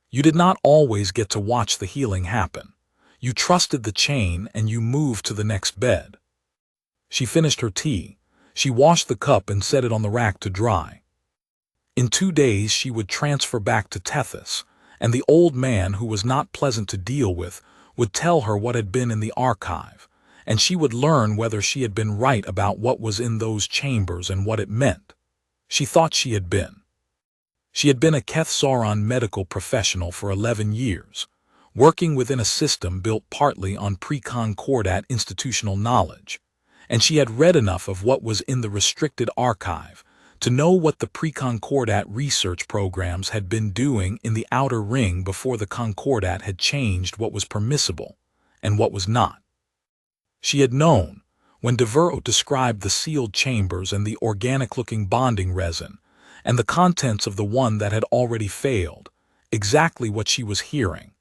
You did not always get to watch the healing happen. You trusted the chain and you moved to the next bed. She finished her tea. She washed the cup and set it on the rack to dry. In 2 days she would transfer back to Tethys, and the old man, who was not pleasant to deal with, would tell her what had been in the archive, and she would learn whether she had been right about what was in those chambers and what it meant. She thought she had been. She had been a Keth-Sauron medical professional for 11 years, working within a system built partly on pre-Concordat institutional knowledge, and she had read enough of what was in the restricted archive to know what the pre-Concordat research programs had been doing in the outer ring before the Concordat had changed what was permissible and what was not. She had known, when Devereaux described the sealed chambers and the organic-looking bonding resin, and the contents of the one that had already failed, exactly what she was hearing.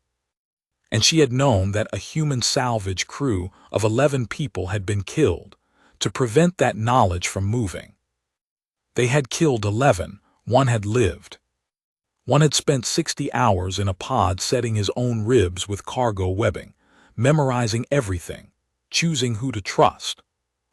And she had known that a human salvage crew of 11 people had been killed to prevent that knowledge from moving. They had killed 11, one had lived. One had spent 60 hours in a pod setting his own ribs with cargo webbing, memorizing everything, choosing who to trust.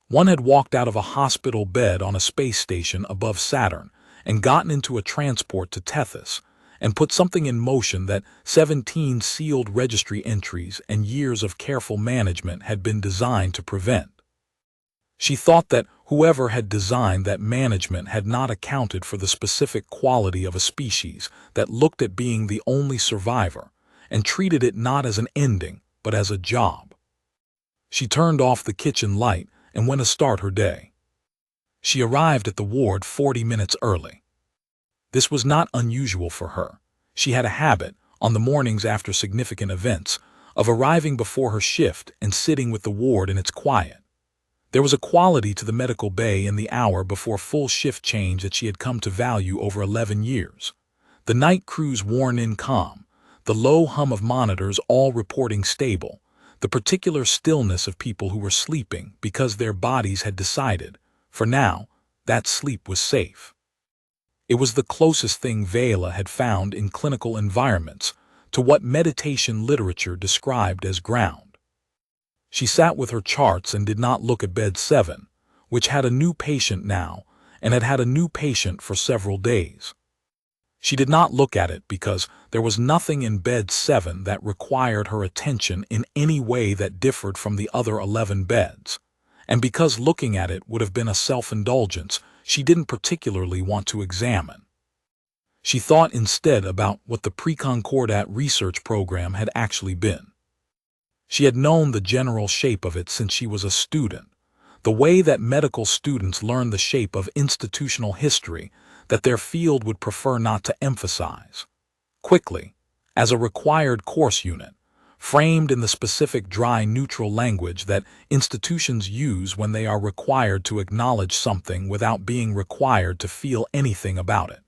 One had walked out of a hospital bed on a space station above Saturn and gotten into a transport to Tethys and put something in motion that 17 sealed registry entries and years of careful management had been designed to prevent. She thought that whoever had designed that management had not accounted for the specific quality of a species that looked at being the only survivor and treated it not as an ending but as a job. She turned off the kitchen light and went to start her day. She arrived at the ward 40 minutes early. This was not unusual for her. She had a habit, on the mornings after significant events, of arriving before her shift and sitting with the ward in its quiet. There was a quality to the medical bay in the hour before full shift change that she had come to value over 11 years. The night crew's worn-in calm, the low hum of monitors all reporting stable, the particular stillness of people who were sleeping because their bodies had decided, for now, that sleep was safe. It was the closest thing Vela had found in clinical environments to what meditation literature described as ground. She sat with her charts and did not look at bed 7, which had a new patient now and had had a new patient for several days. She did not look at it because there was nothing in bed 7 that required her attention in any way that differed from the other 11 beds, and because looking at it would have been a self-indulgence she didn't particularly want to examine. She thought instead about what the pre-Concordat research program had actually been. She had known the general shape of it since she was a student, the way that medical students learn the shape of institutional history that their field would prefer not to emphasize. Quickly, as a required course unit, framed in the specific dry neutral language that institutions use when they are required to acknowledge something without being required to feel anything about it.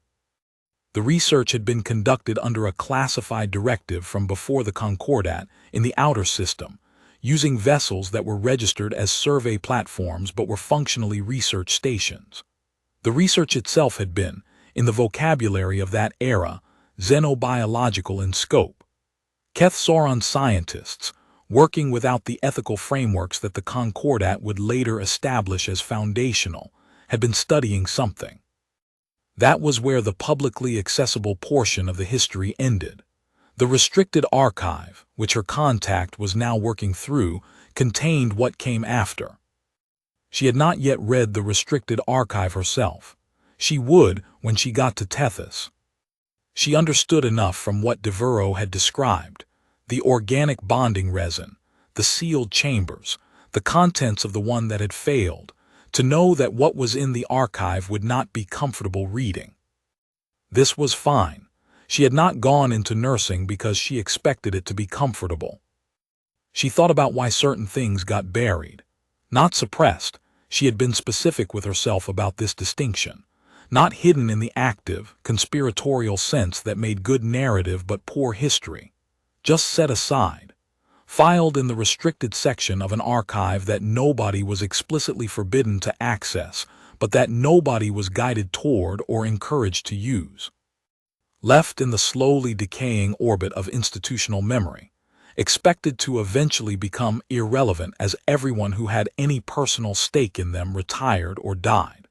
The research had been conducted under a classified directive from before the Concordat in the outer system, using vessels that were registered as survey platforms but were functionally research stations. The research itself had been, in the vocabulary of that era, xenobiological in scope. Keth-Sauron scientists, working without the ethical frameworks that the Concordat would later establish as foundational, had been studying something. That was where the publicly accessible portion of the history ended. The restricted archive, which her contact was now working through, contained what came after. She had not yet read the restricted archive herself. She would when she got to Tethys. She understood enough from what Devereaux had described, the organic bonding resin, the sealed chambers, the contents of the one that had failed, to know that what was in the archive would not be comfortable reading. This was fine. She had not gone into nursing because she expected it to be comfortable. She thought about why certain things got buried. Not suppressed, she had been specific with herself about this distinction. Not hidden in the active, conspiratorial sense that made good narrative but poor history. Just set aside. Filed in the restricted section of an archive that nobody was explicitly forbidden to access, but that nobody was guided toward or encouraged to use. Left in the slowly decaying orbit of institutional memory, expected to eventually become irrelevant as everyone who had any personal stake in them retired or died.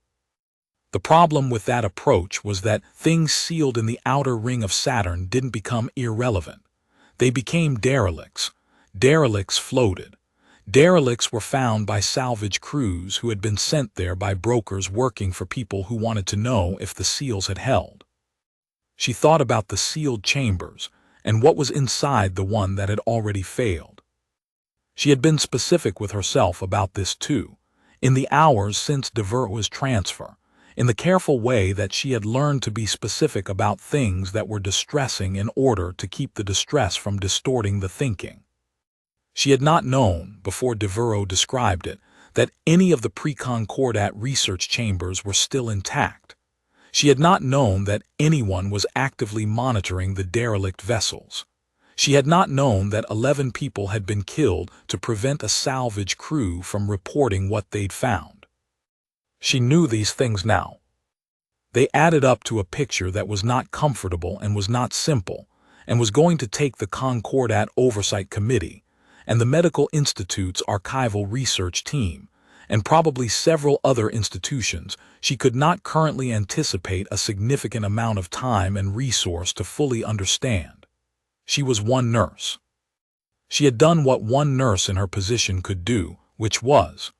The problem with that approach was that things sealed in the outer ring of Saturn didn't become irrelevant. They became derelicts. Derelicts floated. Derelicts were found by salvage crews who had been sent there by brokers working for people who wanted to know if the seals had held. She thought about the sealed chambers and what was inside the one that had already failed. She had been specific with herself about this too, in the hours since Devereaux's transfer, in the careful way that she had learned to be specific about things that were distressing in order to keep the distress from distorting the thinking. She had not known, before Devereaux described it, that any of the pre-Concordat research chambers were still intact. She had not known that anyone was actively monitoring the derelict vessels. She had not known that 11 people had been killed to prevent a salvage crew from reporting what they'd found. She knew these things now. They added up to a picture that was not comfortable and was not simple, and was going to take the Concordat Oversight Committee, and the Medical Institute's archival research team, and probably several other institutions. She could not currently anticipate a significant amount of time and resource to fully understand. She was one nurse. She had done what one nurse in her position could do, which was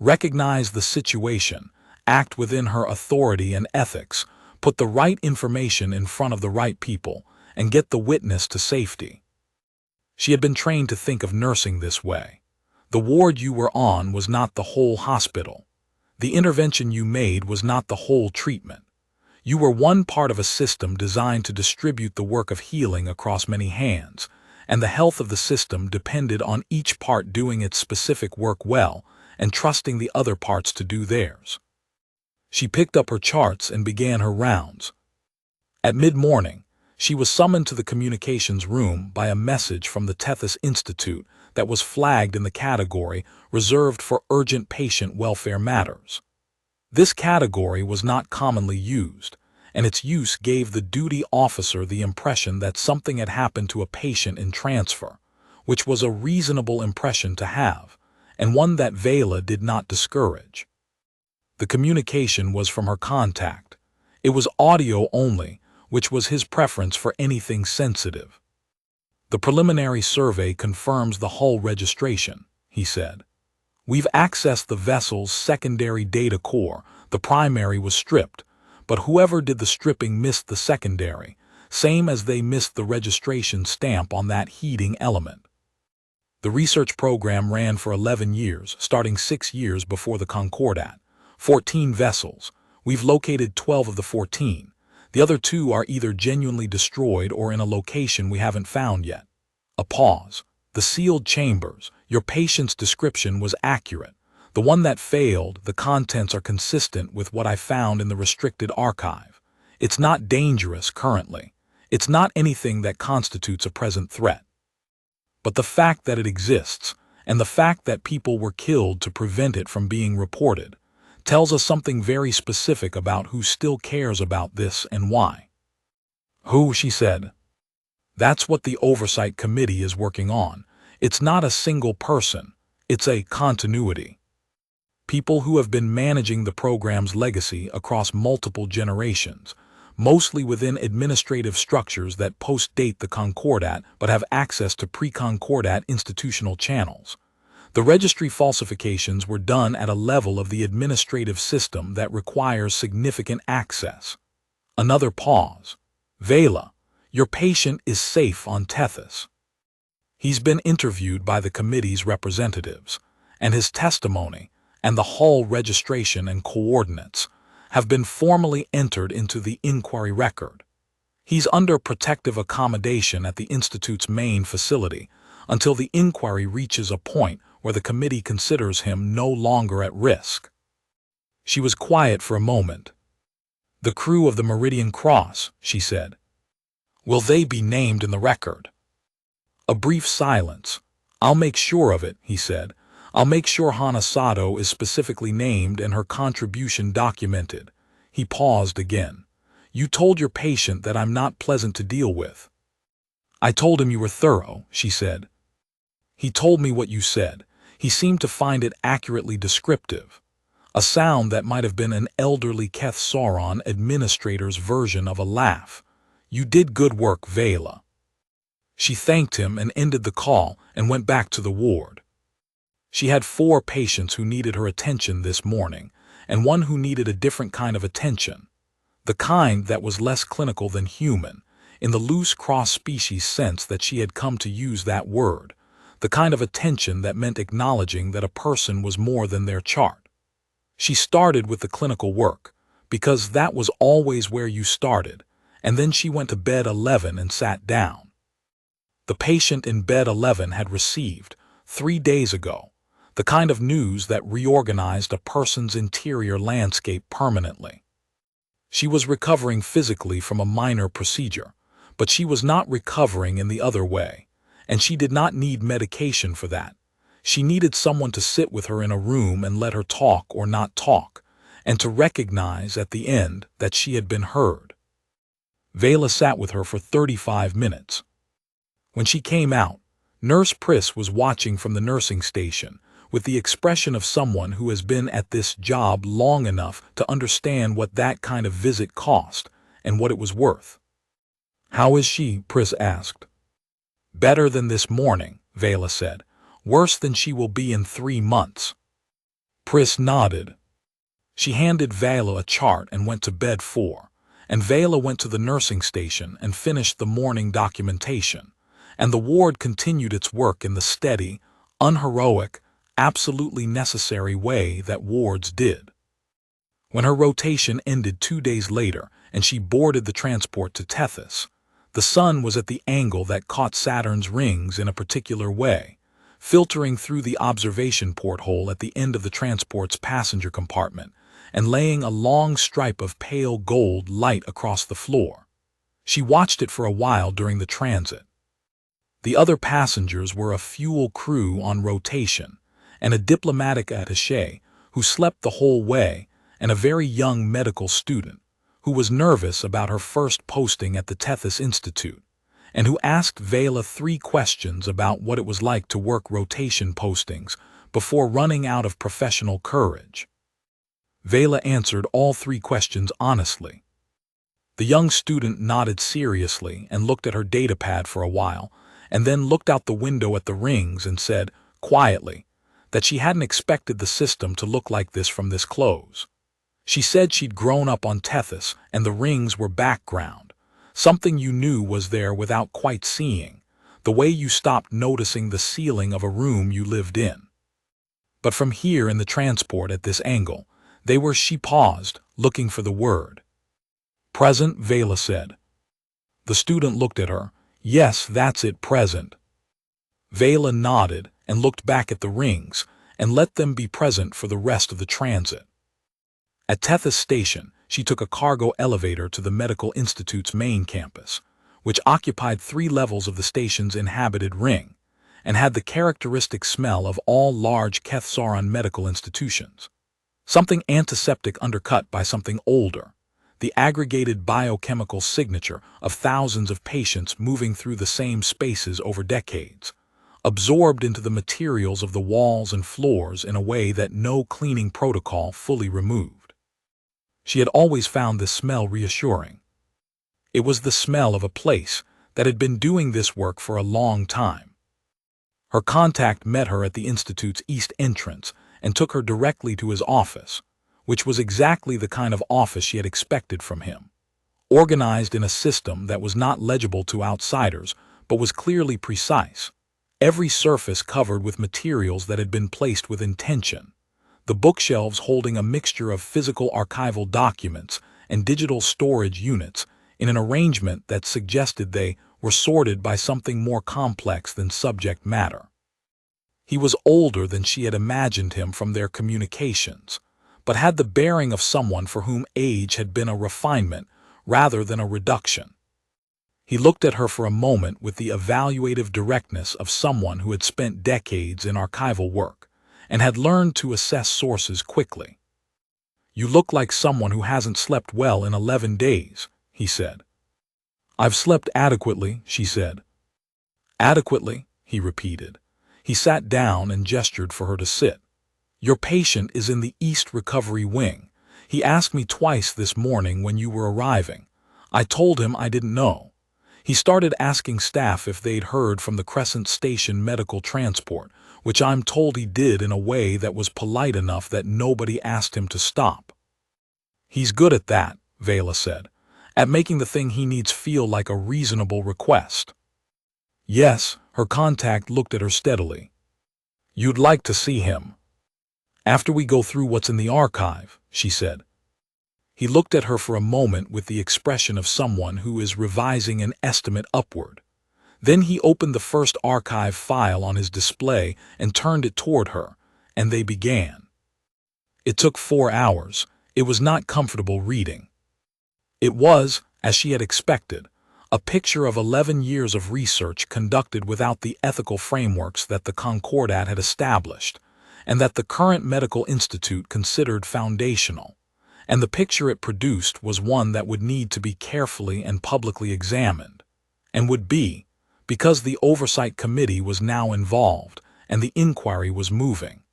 recognize the situation, act within her authority and ethics, put the right information in front of the right people, and get the witness to safety. She had been trained to think of nursing this way. The ward you were on was not the whole hospital. The intervention you made was not the whole treatment. You were one part of a system designed to distribute the work of healing across many hands, and the health of the system depended on each part doing its specific work well and trusting the other parts to do theirs. She picked up her charts and began her rounds. At mid-morning, she was summoned to the communications room by a message from the Tethys Institute that was flagged in the category reserved for urgent patient welfare matters. This category was not commonly used, and its use gave the duty officer the impression that something had happened to a patient in transfer, which was a reasonable impression to have, and one that Vela did not discourage. The communication was from her contact. It was audio only, which was his preference for anything sensitive. The preliminary survey confirms the hull registration, he said. We've accessed the vessel's secondary data core. The primary was stripped, but whoever did the stripping missed the secondary, same as they missed the registration stamp on that heating element. The research program ran for 11 years, starting 6 years before the Concordat. 14 vessels. We've located 12 of the 14. The other 2 are either genuinely destroyed or in a location we haven't found yet. A pause. The sealed chambers. Your patient's description was accurate. The one that failed, the contents are consistent with what I found in the restricted archive. It's not dangerous currently. It's not anything that constitutes a present threat. But the fact that it exists, and the fact that people were killed to prevent it from being reported, tells us something very specific about who still cares about this and why. Who, she said. That's what the Oversight Committee is working on. It's not a single person. It's a continuity. People who have been managing the program's legacy across multiple generations, mostly within administrative structures that post-date the Concordat but have access to pre-Concordat institutional channels. The registry falsifications were done at a level of the administrative system that requires significant access. Another pause. Vela, your patient is safe on Tethys. He's been interviewed by the committee's representatives, and his testimony and the hull registration and coordinates have been formally entered into the inquiry record. He's under protective accommodation at the Institute's main facility until the inquiry reaches a point where the committee considers him no longer at risk. She was quiet for a moment. The crew of the Meridian Cross, she said. Will they be named in the record? A brief silence. I'll make sure of it, he said. I'll make sure Hana Sato is specifically named and her contribution documented. He paused again. You told your patient that I'm not pleasant to deal with. I told him you were thorough, she said. He told me what you said. He seemed to find it accurately descriptive. A sound that might have been an elderly Keth Sauron administrator's version of a laugh. You did good work, Vela. She thanked him and ended the call and went back to the ward. She had 4 patients who needed her attention this morning, and one who needed a different kind of attention. The kind that was less clinical than human, in the loose cross-species sense that she had come to use that word. The kind of attention that meant acknowledging that a person was more than their chart. She started with the clinical work, because that was always where you started, and then she went to bed 11 and sat down. The patient in bed 11 had received, 3 days ago, the kind of news that reorganized a person's interior landscape permanently. She was recovering physically from a minor procedure, but she was not recovering in the other way, and she did not need medication for that. She needed someone to sit with her in a room and let her talk or not talk, and to recognize at the end that she had been heard. Vela sat with her for 35 minutes. When she came out, Nurse Pris was watching from the nursing station, with the expression of someone who has been at this job long enough to understand what that kind of visit cost and what it was worth. "How is she?" Pris asked. "Better than this morning," Vela said. "Worse than she will be in 3 months." Pris nodded. She handed Vela a chart and went to bed 4, and Vela went to the nursing station and finished the morning documentation, and the ward continued its work in the steady, unheroic, absolutely necessary way that wards did. When her rotation ended 2 days later and she boarded the transport to Tethys, the sun was at the angle that caught Saturn's rings in a particular way, filtering through the observation porthole at the end of the transport's passenger compartment and laying a long stripe of pale gold light across the floor. She watched it for a while during the transit. The other passengers were a fuel crew on rotation, and a diplomatic attaché who slept the whole way, and a very young medical student who was nervous about her first posting at the Tethys Institute, and who asked Vela 3 questions about what it was like to work rotation postings before running out of professional courage. Vela answered all 3 questions honestly. The young student nodded seriously and looked at her datapad for a while, and then looked out the window at the rings and said, quietly, that she hadn't expected the system to look like this from this close. She said she'd grown up on Tethys and the rings were background, something you knew was there without quite seeing, the way you stopped noticing the ceiling of a room you lived in. But from here in the transport at this angle, they were. She paused, looking for the word. "Present," Vela said. The student looked at her. "Yes, that's it, present." Vela nodded and looked back at the rings and let them be present for the rest of the transit. At Tethys Station, she took a cargo elevator to the Medical Institute's main campus, which occupied 3 levels of the station's inhabited ring, and had the characteristic smell of all large Keth Sauron medical institutions. Something antiseptic undercut by something older, the aggregated biochemical signature of thousands of patients moving through the same spaces over decades, absorbed into the materials of the walls and floors in a way that no cleaning protocol fully removed. She had always found this smell reassuring. It was the smell of a place that had been doing this work for a long time. Her contact met her at the Institute's east entrance and took her directly to his office, which was exactly the kind of office she had expected from him, organized in a system that was not legible to outsiders but was clearly precise, every surface covered with materials that had been placed with intention, the bookshelves holding a mixture of physical archival documents and digital storage units in an arrangement that suggested they were sorted by something more complex than subject matter. He was older than she had imagined him from their communications, but had the bearing of someone for whom age had been a refinement rather than a reduction. He looked at her for a moment with the evaluative directness of someone who had spent decades in archival work and had learned to assess sources quickly. "You look like someone who hasn't slept well in 11 days, he said. "I've slept adequately," she said. "Adequately," he repeated. He sat down and gestured for her to sit. "Your patient is in the East Recovery Wing. He asked me twice this morning when you were arriving. I told him I didn't know. He started asking staff if they'd heard from the Crescent Station medical transport, which I'm told he did in a way that was polite enough that nobody asked him to stop." "He's good at that," Vela said, "at making the thing he needs feel like a reasonable request." "Yes," her contact looked at her steadily. "You'd like to see him." "After we go through what's in the archive," she said. He looked at her for a moment with the expression of someone who is revising an estimate upward. Then he opened the first archive file on his display and turned it toward her, and they began. It took 4 hours. It was not comfortable reading. It was, as she had expected, a picture of 11 years of research conducted without the ethical frameworks that the Concordat had established, and that the current medical institute considered foundational. And the picture it produced was one that would need to be carefully and publicly examined, and would be, because the Oversight Committee was now involved and the inquiry was moving.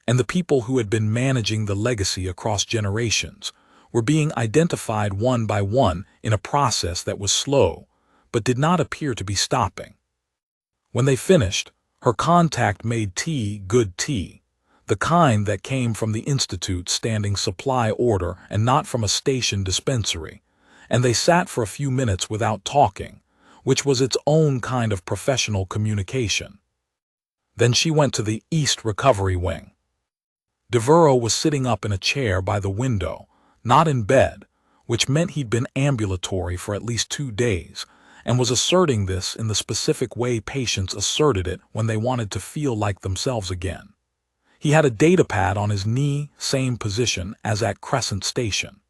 And the people who had been managing the legacy across generations were being identified one by one in a process that was slow, but did not appear to be stopping. When they finished, her contact made good tea, the kind that came from the Institute's standing supply order and not from a station dispensary, and they sat for a few minutes without talking, which was its own kind of professional communication. Then she went to the East Recovery Wing. Devereaux was sitting up in a chair by the window, not in bed, which meant he'd been ambulatory for at least 2 days, and was asserting this in the specific way patients asserted it when they wanted to feel like themselves again. He had a datapad on his knee, same position as at Crescent Station.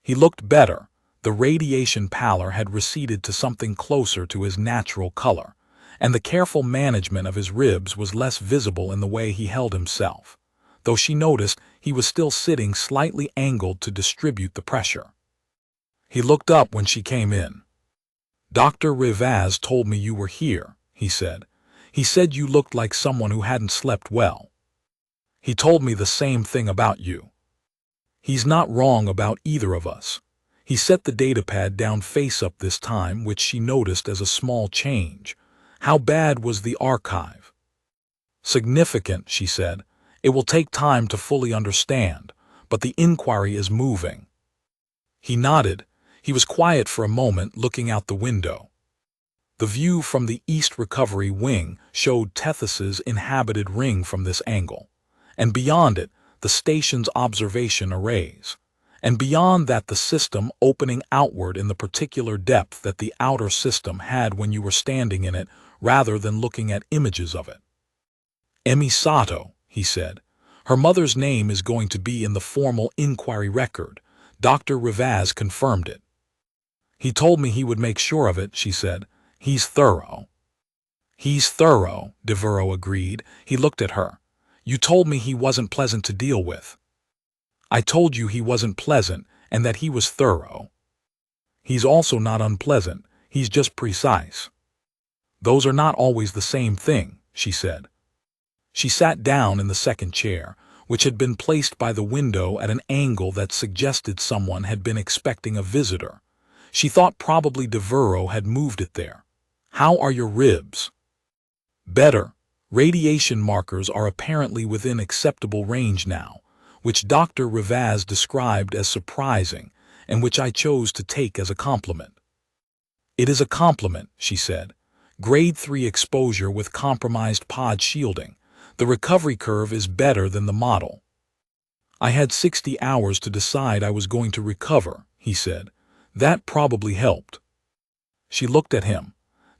He looked better. The radiation pallor had receded to something closer to his natural color, and the careful management of his ribs was less visible in the way he held himself, though she noticed he was still sitting slightly angled to distribute the pressure. He looked up when she came in. "Dr. Rivaz told me you were here," he said. "He said you looked like someone who hadn't slept well. He told me the same thing about you." He's not wrong about either of us. He set the datapad down face up this time, which she noticed as a small change. "How bad was the archive?" "Significant," she said. "It will take time to fully understand, but the inquiry is moving." He nodded. He was quiet for a moment, looking out the window. The view from the East Recovery Wing showed Tethys's inhabited ring from this angle, and beyond it, the station's observation arrays, and beyond that the system opening outward in the particular depth that the outer system had when you were standing in it rather than looking at images of it. "Emi Sato," he said. "Her mother's name is going to be in the formal inquiry record." Dr. Rivaz confirmed it. "He told me he would make sure of it," she said. "He's thorough." "He's thorough," Devereaux agreed. He looked at her. "You told me he wasn't pleasant to deal with." "I told you he wasn't pleasant and that he was thorough." "He's also not unpleasant. He's just precise." "Those are not always the same thing," she said. She sat down in the second chair, which had been placed by the window at an angle that suggested someone had been expecting a visitor. She thought probably Devereaux had moved it there. "How are your ribs?" "Better. Radiation markers are apparently within acceptable range now, which Dr. Rivaz described as surprising and which I chose to take as a compliment." "It is a compliment," she said. "Grade 3 exposure with compromised pod shielding. The recovery curve is better than the model." "I had 60 hours to decide I was going to recover," he said. "That probably helped." She looked at him.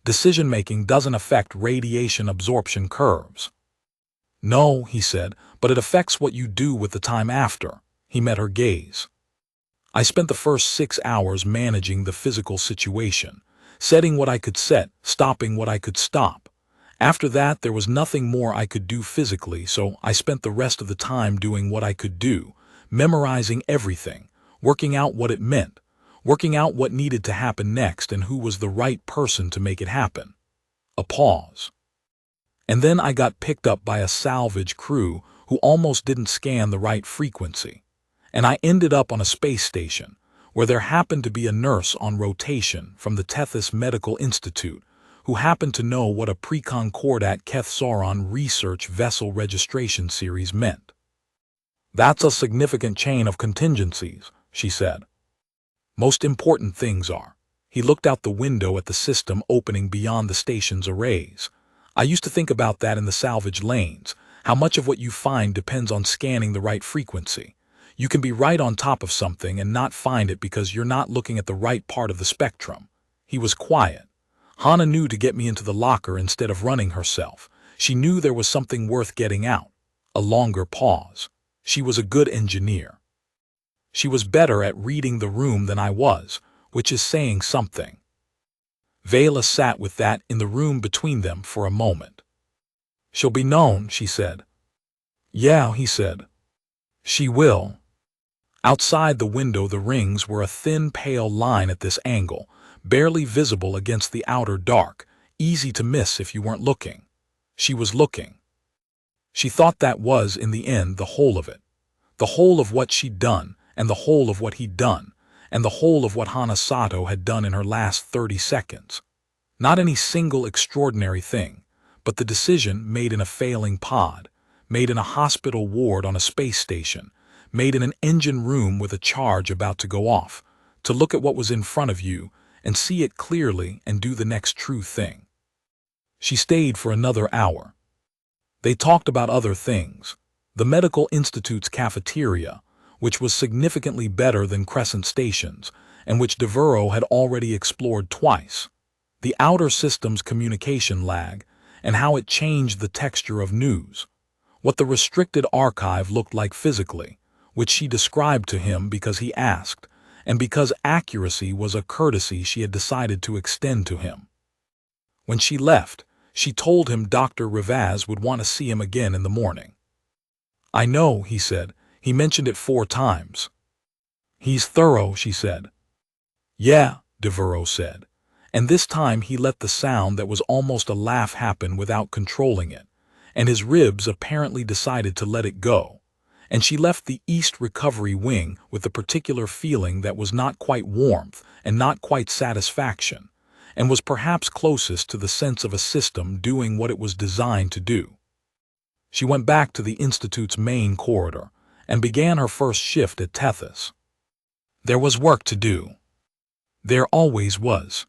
"Decision-making doesn't affect radiation absorption curves." "No," he said, "but it affects what you do with the time after." He met her gaze. "I spent the first 6 hours managing the physical situation, setting what I could set, stopping what I could stop. After that, there was nothing more I could do physically, so I spent the rest of the time doing what I could do, memorizing everything, working out what it meant, working out what needed to happen next and who was the right person to make it happen." A pause. And then I got picked up by a salvage crew who almost didn't scan the right frequency. And I ended up on a space station, where there happened to be a nurse on rotation from the Tethys Medical Institute who happened to know what a Preconcordat Kethsaron research vessel registration series meant. "That's a significant chain of contingencies," she said. "Most important things are." He looked out the window at the system opening beyond the station's arrays. "I used to think about that in the salvage lanes, how much of what you find depends on scanning the right frequency. You can be right on top of something and not find it because you're not looking at the right part of the spectrum." He was quiet. Hannah knew to get me into the locker instead of running herself. She knew there was something worth getting out. A longer pause. She was a good engineer. She was better at reading the room than I was, which is saying something. Vela sat with that in the room between them for a moment. "She'll be known," she said. "Yeah," he said. "She will." Outside the window the rings were a thin pale line at this angle, barely visible against the outer dark, easy to miss if you weren't looking. She was looking. She thought that was, in the end, the whole of it. The whole of what she'd done, and the whole of what he'd done, and the whole of what Hana Sato had done in her last 30 seconds. Not any single extraordinary thing, but the decision made in a failing pod, made in a hospital ward on a space station, made in an engine room with a charge about to go off, to look at what was in front of you and see it clearly and do the next true thing. She stayed for another hour. They talked about other things. The Medical Institute's cafeteria, which was significantly better than Crescent Station's, and which Devereaux had already explored twice. The outer system's communication lag, and how it changed the texture of news. What the restricted archive looked like physically, which she described to him because he asked, and because accuracy was a courtesy she had decided to extend to him. When she left, she told him Dr. Rivaz would want to see him again in the morning. "I know," he said. "He mentioned it 4 times. "He's thorough," she said. "Yeah," Devereaux said. And this time he let the sound that was almost a laugh happen without controlling it, and his ribs apparently decided to let it go. And she left the East Recovery Wing with the particular feeling that was not quite warmth and not quite satisfaction, and was perhaps closest to the sense of a system doing what it was designed to do. She went back to the Institute's main corridor and began her first shift at Tethys. There was work to do. There always was.